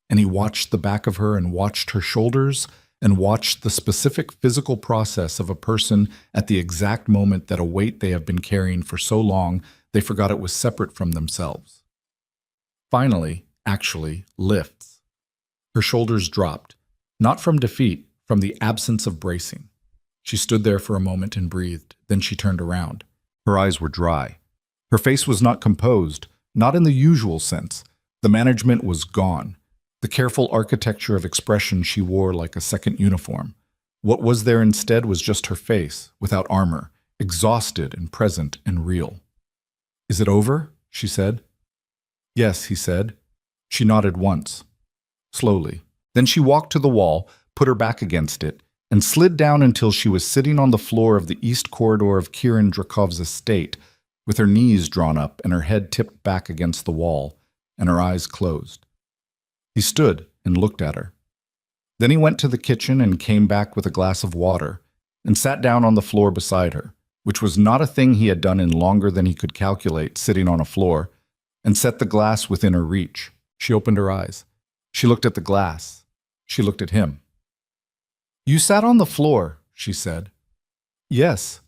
and he watched the back of her and watched her shoulders and watched the specific physical process of a person at the exact moment that a weight they have been carrying for so long they forgot it was separate from themselves. Finally, actually, lifts. Her shoulders dropped, not from defeat, from the absence of bracing. She stood there for a moment and breathed, then she turned around. Her eyes were dry. Her face was not composed, not in the usual sense. The management was gone. The careful architecture of expression she wore like a second uniform. What was there instead was just her face, without armor, exhausted and present and real. Is it over? She said. Yes, he said. She nodded once, slowly. Then she walked to the wall, put her back against it, and slid down until she was sitting on the floor of the east corridor of Kieran Drakov's estate, with her knees drawn up and her head tipped back against the wall, and her eyes closed. He stood and looked at her. Then he went to the kitchen and came back with a glass of water, and sat down on the floor beside her, which was not a thing he had done in longer than he could calculate, sitting on a floor, and set the glass within her reach. She opened her eyes. She looked at the glass. She looked at him. You sat on the floor, she said. Yes.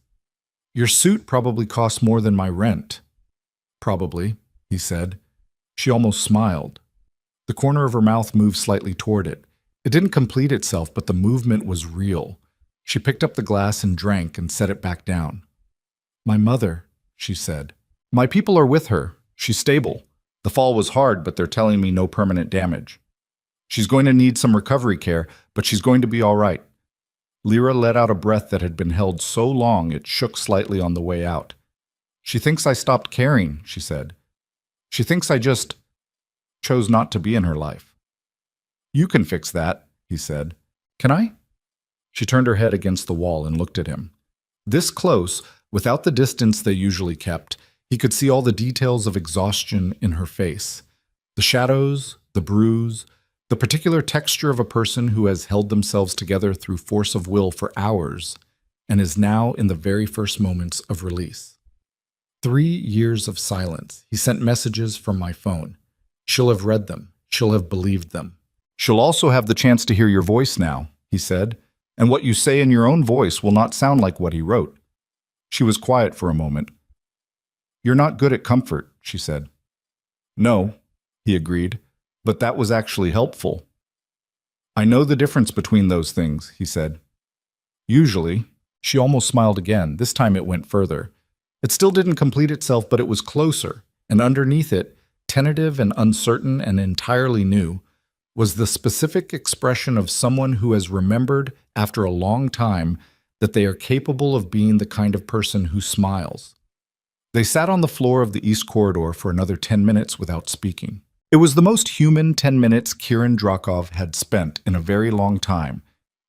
Your suit probably cost more than my rent. Probably, he said. She almost smiled. The corner of her mouth moved slightly toward it. It didn't complete itself, but the movement was real. She picked up the glass and drank and set it back down. My mother, she said. My people are with her. She's stable. The fall was hard, but they're telling me no permanent damage. She's going to need some recovery care, but she's going to be all right. Lyra let out a breath that had been held so long it shook slightly on the way out. She thinks I stopped caring, she said. She thinks I just chose not to be in her life. You can fix that, he said. Can I? She turned her head against the wall and looked at him. This close, without the distance they usually kept, he could see all the details of exhaustion in her face. The shadows, the bruise, the particular texture of a person who has held themselves together through force of will for hours and is now in the very first moments of release. 3 years of silence. He sent messages from my phone. She'll have read them. She'll have believed them. She'll also have the chance to hear your voice now, he said, and what you say in your own voice will not sound like what he wrote. She was quiet for a moment. You're not good at comfort, she said. No, he agreed, but that was actually helpful. I know the difference between those things, he said. Usually, she almost smiled again. This time it went further. It still didn't complete itself, but it was closer, and underneath it, tentative and uncertain and entirely new, was the specific expression of someone who has remembered after a long time that they are capable of being the kind of person who smiles. They sat on the floor of the east corridor for another 10 minutes without speaking. It was the most human 10 minutes Kieran Drakov had spent in a very long time,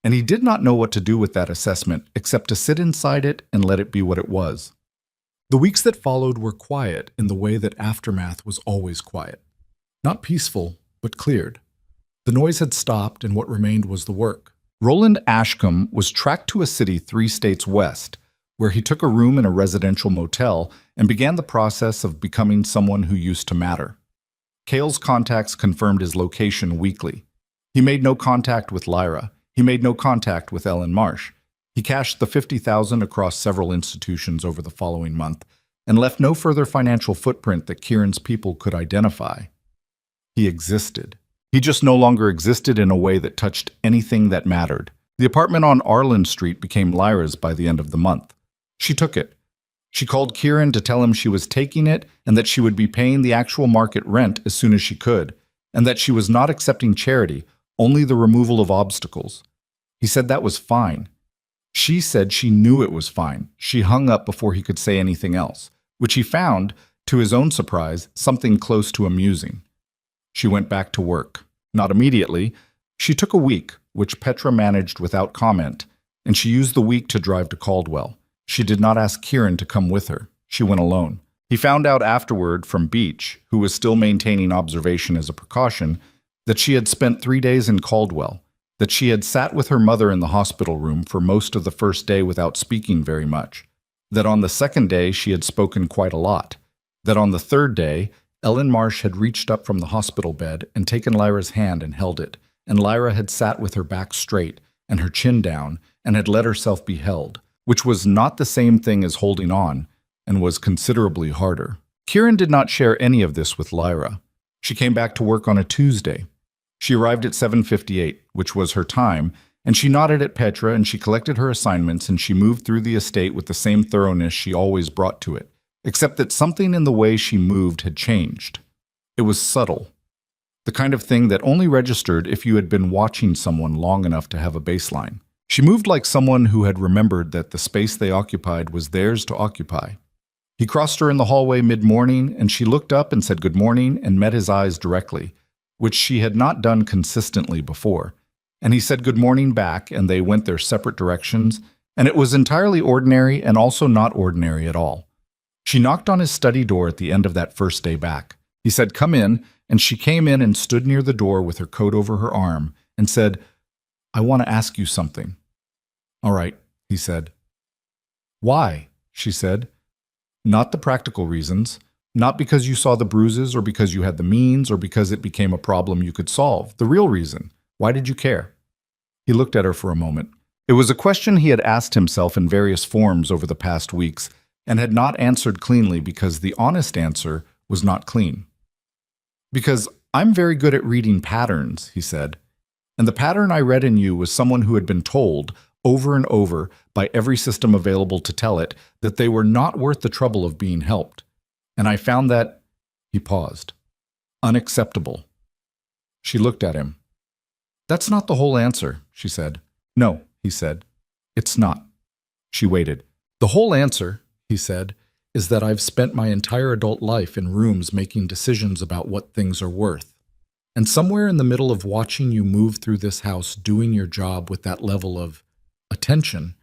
and he did not know what to do with that assessment except to sit inside it and let it be what it was. The weeks that followed were quiet in the way that Aftermath was always quiet. Not peaceful, but cleared. The noise had stopped, and what remained was the work. Roland Ashcombe was tracked to a city 3 states west, where he took a room in a residential motel and began the process of becoming someone who used to matter. Cale's contacts confirmed his location weekly. He made no contact with Lyra. He made no contact with Ellen Marsh. He cashed the $50,000 across several institutions over the following month and left no further financial footprint that Kieran's people could identify. He existed. He just no longer existed in a way that touched anything that mattered. The apartment on Arlen Street became Lyra's by the end of the month. She took it. She called Kieran to tell him she was taking it and that she would be paying the actual market rent as soon as she could, and that she was not accepting charity, only the removal of obstacles. He said that was fine. She said she knew it was fine. She hung up before he could say anything else, which he found, to his own surprise, something close to amusing. She went back to work. Not immediately. She took a week, which Petra managed without comment, and she used the week to drive to Caldwell. She did not ask Kieran to come with her. She went alone. He found out afterward from Beach, who was still maintaining observation as a precaution, that she had spent 3 days in Caldwell, that she had sat with her mother in the hospital room for most of the first day without speaking very much, that on the second day she had spoken quite a lot, that on the third day Ellen Marsh had reached up from the hospital bed and taken Lyra's hand and held it, and Lyra had sat with her back straight and her chin down and had let herself be held, which was not the same thing as holding on, and was considerably harder. Kieran did not share any of this with Lyra. She came back to work on a Tuesday. She arrived at 7:58, which was her time, and she nodded at Petra and she collected her assignments and she moved through the estate with the same thoroughness she always brought to it, except that something in the way she moved had changed. It was subtle. The kind of thing that only registered if you had been watching someone long enough to have a baseline. She moved like someone who had remembered that the space they occupied was theirs to occupy. He crossed her in the hallway mid-morning, and she looked up and said good morning and met his eyes directly, which she had not done consistently before. And he said good morning back, and they went their separate directions, and it was entirely ordinary and also not ordinary at all. She knocked on his study door at the end of that first day back. He said, "Come in," and she came in and stood near the door with her coat over her arm and said, "I want to ask you something." "All right," he said. "Why?" she said. "Not the practical reasons, not because you saw the bruises or because you had the means or because it became a problem you could solve. The real reason. Why did you care?" He looked at her for a moment. It was a question he had asked himself in various forms over the past weeks and had not answered cleanly because the honest answer was not clean. "Because I'm very good at reading patterns," he said. "And the pattern I read in you was someone who had been told, over and over, by every system available to tell it, that they were not worth the trouble of being helped. And I found that," he paused, "unacceptable." She looked at him. "That's not the whole answer," she said. "No," he said. "It's not." She waited. "The whole answer," he said, "is that I've spent my entire adult life in rooms making decisions about what things are worth. And somewhere in the middle of watching you move through this house doing your job with that level of attention,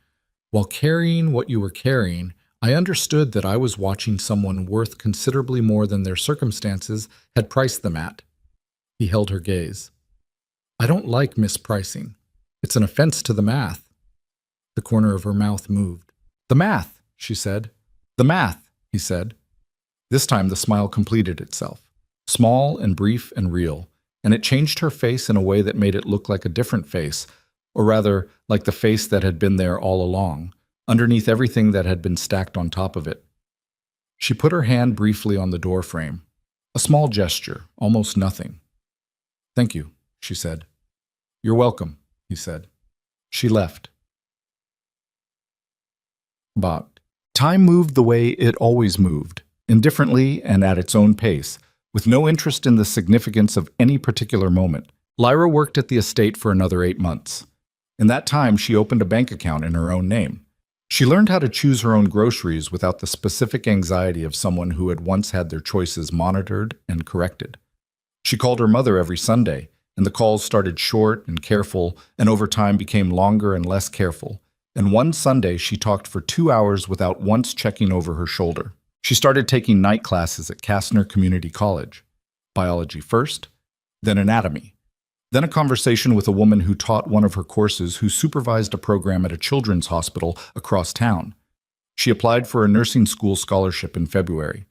while carrying what you were carrying, I understood that I was watching someone worth considerably more than their circumstances had priced them at." He held her gaze. "I don't like mispricing. It's an offense to the math." The corner of her mouth moved. "The math," she said. "The math," he said. This time the smile completed itself, small and brief and real, and it changed her face in a way that made it look like a different face, or rather, like the face that had been there all along, underneath everything that had been stacked on top of it. She put her hand briefly on the door frame. A small gesture, almost nothing. "Thank you," she said. "You're welcome," he said. She left. But time moved the way it always moved, indifferently and at its own pace, with no interest in the significance of any particular moment. Lyra worked at the estate for another 8 months. In that time, she opened a bank account in her own name. She learned how to choose her own groceries without the specific anxiety of someone who had once had their choices monitored and corrected. She called her mother every Sunday, and the calls started short and careful, and over time became longer and less careful. And one Sunday, she talked for 2 hours without once checking over her shoulder. She started taking night classes at Kastner Community College. Biology first, then anatomy. Then a conversation with a woman who taught one of her courses who supervised a program at a children's hospital across town. She applied for a nursing school scholarship in February.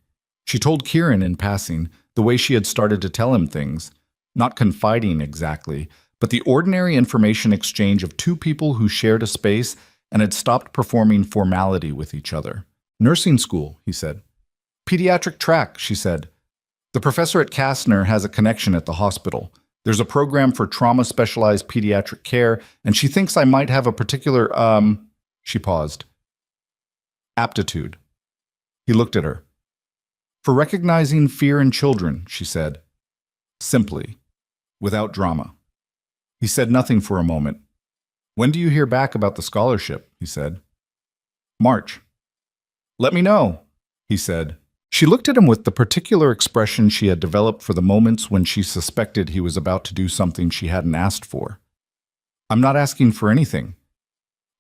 She told Kieran in passing the way she had started to tell him things, not confiding exactly, but the ordinary information exchange of two people who shared a space and had stopped performing formality with each other. "Nursing school," he said. "Pediatric track," she said. "The professor at Kastner has a connection at the hospital. There's a program for trauma-specialized pediatric care, and she thinks I might have a particular, she paused. Aptitude. He looked at her. For recognizing fear in children, she said. Simply, without drama. He said nothing for a moment. When do you hear back about the scholarship? He said. March. Let me know, he said. She looked at him with the particular expression she had developed for the moments when she suspected he was about to do something she hadn't asked for. I'm not asking for anything.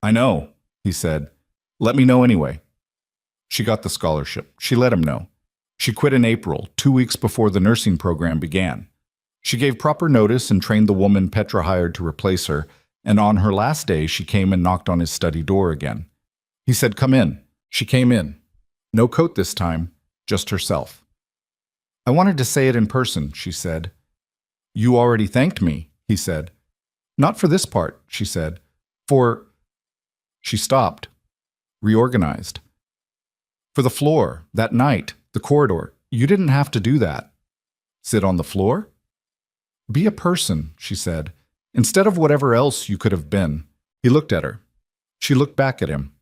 I know, he said. Let me know anyway. She got the scholarship. She let him know. She quit in April, 2 weeks before the nursing program began. She gave proper notice and trained the woman Petra hired to replace her, and on her last day she came and knocked on his study door again. He said, "Come in." She came in. No coat this time, just herself. I wanted to say it in person, she said. You already thanked me, he said. Not for this part, she said. For... She stopped, reorganized. For the floor, that night, the corridor, you didn't have to do that. Sit on the floor? Be a person, she said, instead of whatever else you could have been. He looked at her. She looked back at him.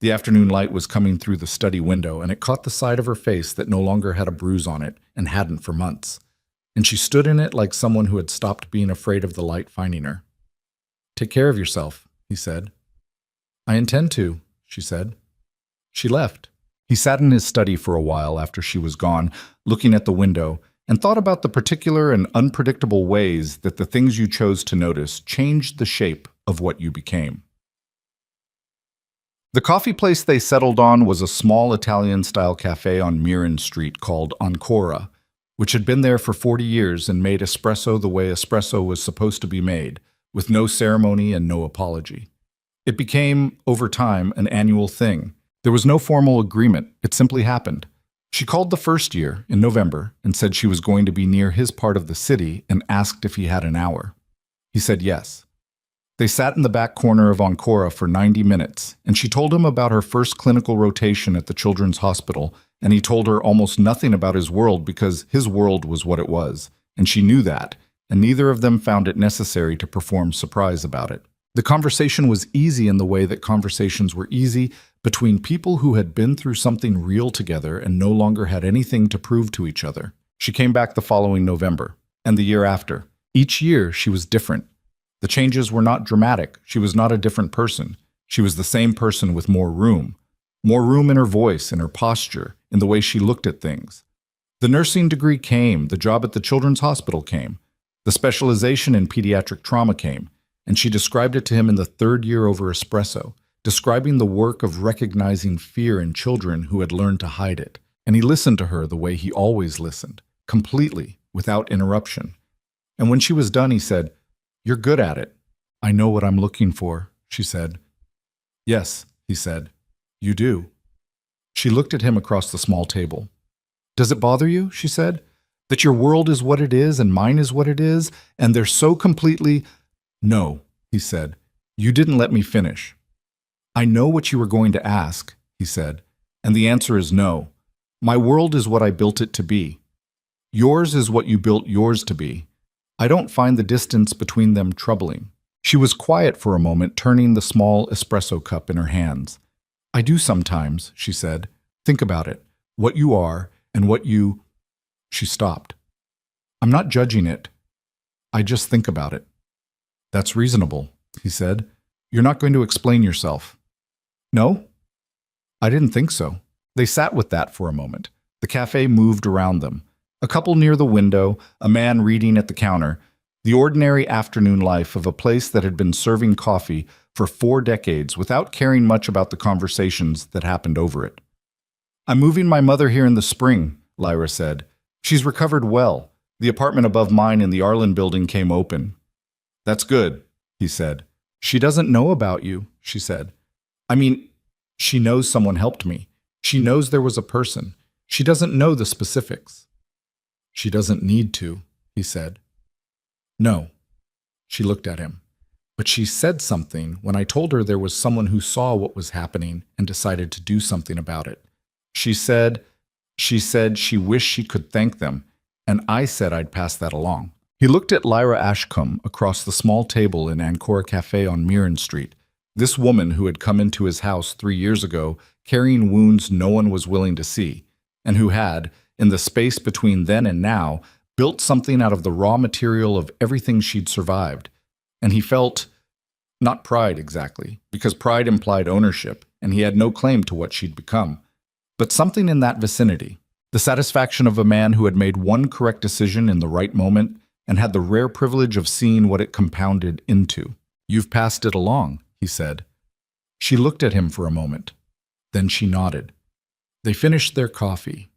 The afternoon light was coming through the study window, and it caught the side of her face that no longer had a bruise on it and hadn't for months. And she stood in it like someone who had stopped being afraid of the light finding her. Take care of yourself, he said. I intend to, she said. She left. He sat in his study for a while after she was gone, looking at the window, and thought about the particular and unpredictable ways that the things you chose to notice changed the shape of what you became. The coffee place they settled on was a small Italian-style cafe on Mirren Street called Ancora, which had been there for 40 years and made espresso the way espresso was supposed to be made, with no ceremony and no apology. It became, over time, an annual thing. There was no formal agreement. It simply happened. She called the first year, in November, and said she was going to be near his part of the city and asked if he had an hour. He said yes. They sat in the back corner of Ancora for 90 minutes, and she told him about her first clinical rotation at the Children's Hospital, and he told her almost nothing about his world because his world was what it was, and she knew that, and neither of them found it necessary to perform surprise about it. The conversation was easy in the way that conversations were easy between people who had been through something real together and no longer had anything to prove to each other. She came back the following November, and the year after. Each year she was different. The changes were not dramatic. She was not a different person. She was the same person with more room in her voice, in her posture, in the way she looked at things. The nursing degree came, the job at the Children's Hospital came, the specialization in pediatric trauma came, and she described it to him in the third year over espresso, describing the work of recognizing fear in children who had learned to hide it. And he listened to her the way he always listened, completely, without interruption. And when she was done, he said, You're good at it. I know what I'm looking for, she said. Yes, he said. You do. She looked at him across the small table. Does it bother you, she said, that your world is what it is and mine is what it is, and they're so completely... No, he said. You didn't let me finish. I know what you were going to ask, he said, and the answer is no. My world is what I built it to be. Yours is what you built yours to be. I don't find the distance between them troubling. She was quiet for a moment, turning the small espresso cup in her hands. I do sometimes, she said. Think about it. What you are and what you... She stopped. I'm not judging it. I just think about it. That's reasonable, he said. You're not going to explain yourself. No? I didn't think so. They sat with that for a moment. The cafe moved around them. A couple near the window, a man reading at the counter, the ordinary afternoon life of a place that had been serving coffee for 4 decades without caring much about the conversations that happened over it. I'm moving my mother here in the spring, Lyra said. She's recovered well. The apartment above mine in the Arlen building came open. That's good, he said. She doesn't know about you, she said. I mean, she knows someone helped me. She knows there was a person. She doesn't know the specifics. She doesn't need to, he said. No. She looked at him. But she said something when I told her there was someone who saw what was happening and decided to do something about it. She said she wished she could thank them, and I said I'd pass that along. He looked at Lyra Ashcombe across the small table in Ancora Cafe on Mirren Street, this woman who had come into his house 3 years ago carrying wounds no one was willing to see, and who had, in the space between then and now, built something out of the raw material of everything she'd survived. And he felt, not pride exactly, because pride implied ownership, and he had no claim to what she'd become, but something in that vicinity, the satisfaction of a man who had made one correct decision in the right moment and had the rare privilege of seeing what it compounded into. "You've passed it along," he said. She looked at him for a moment. Then she nodded. They finished their coffee.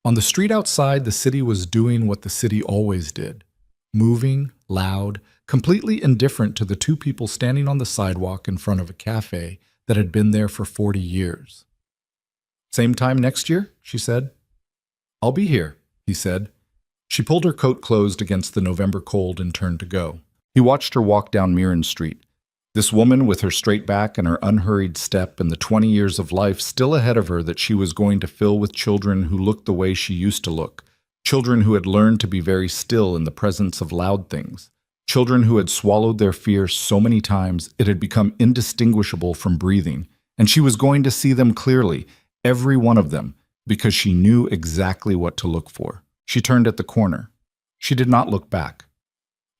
On the street outside, the city was doing what the city always did, moving, loud, completely indifferent to the two people standing on the sidewalk in front of a cafe that had been there for 40 years. "Same time next year?" she said. "I'll be here," he said. She pulled her coat closed against the November cold and turned to go. He watched her walk down Mirren Street. This woman with her straight back and her unhurried step and the 20 years of life still ahead of her that she was going to fill with children who looked the way she used to look, children who had learned to be very still in the presence of loud things, children who had swallowed their fear so many times it had become indistinguishable from breathing, and she was going to see them clearly, every one of them, because she knew exactly what to look for. She turned at the corner. She did not look back.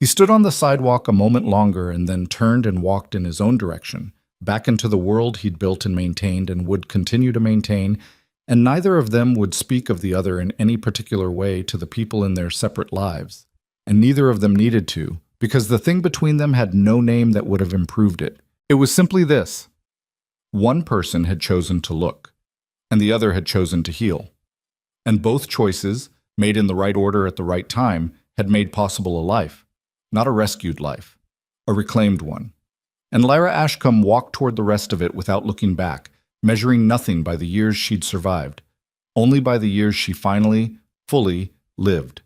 He stood on the sidewalk a moment longer and then turned and walked in his own direction, back into the world he'd built and maintained and would continue to maintain, and neither of them would speak of the other in any particular way to the people in their separate lives. And neither of them needed to, because the thing between them had no name that would have improved it. It was simply this. One person had chosen to look, and the other had chosen to heal. And both choices, made in the right order at the right time, had made possible a life. Not a rescued life, a reclaimed one. And Lyra Ashcombe walked toward the rest of it without looking back, measuring nothing by the years she'd survived, only by the years she finally, fully lived.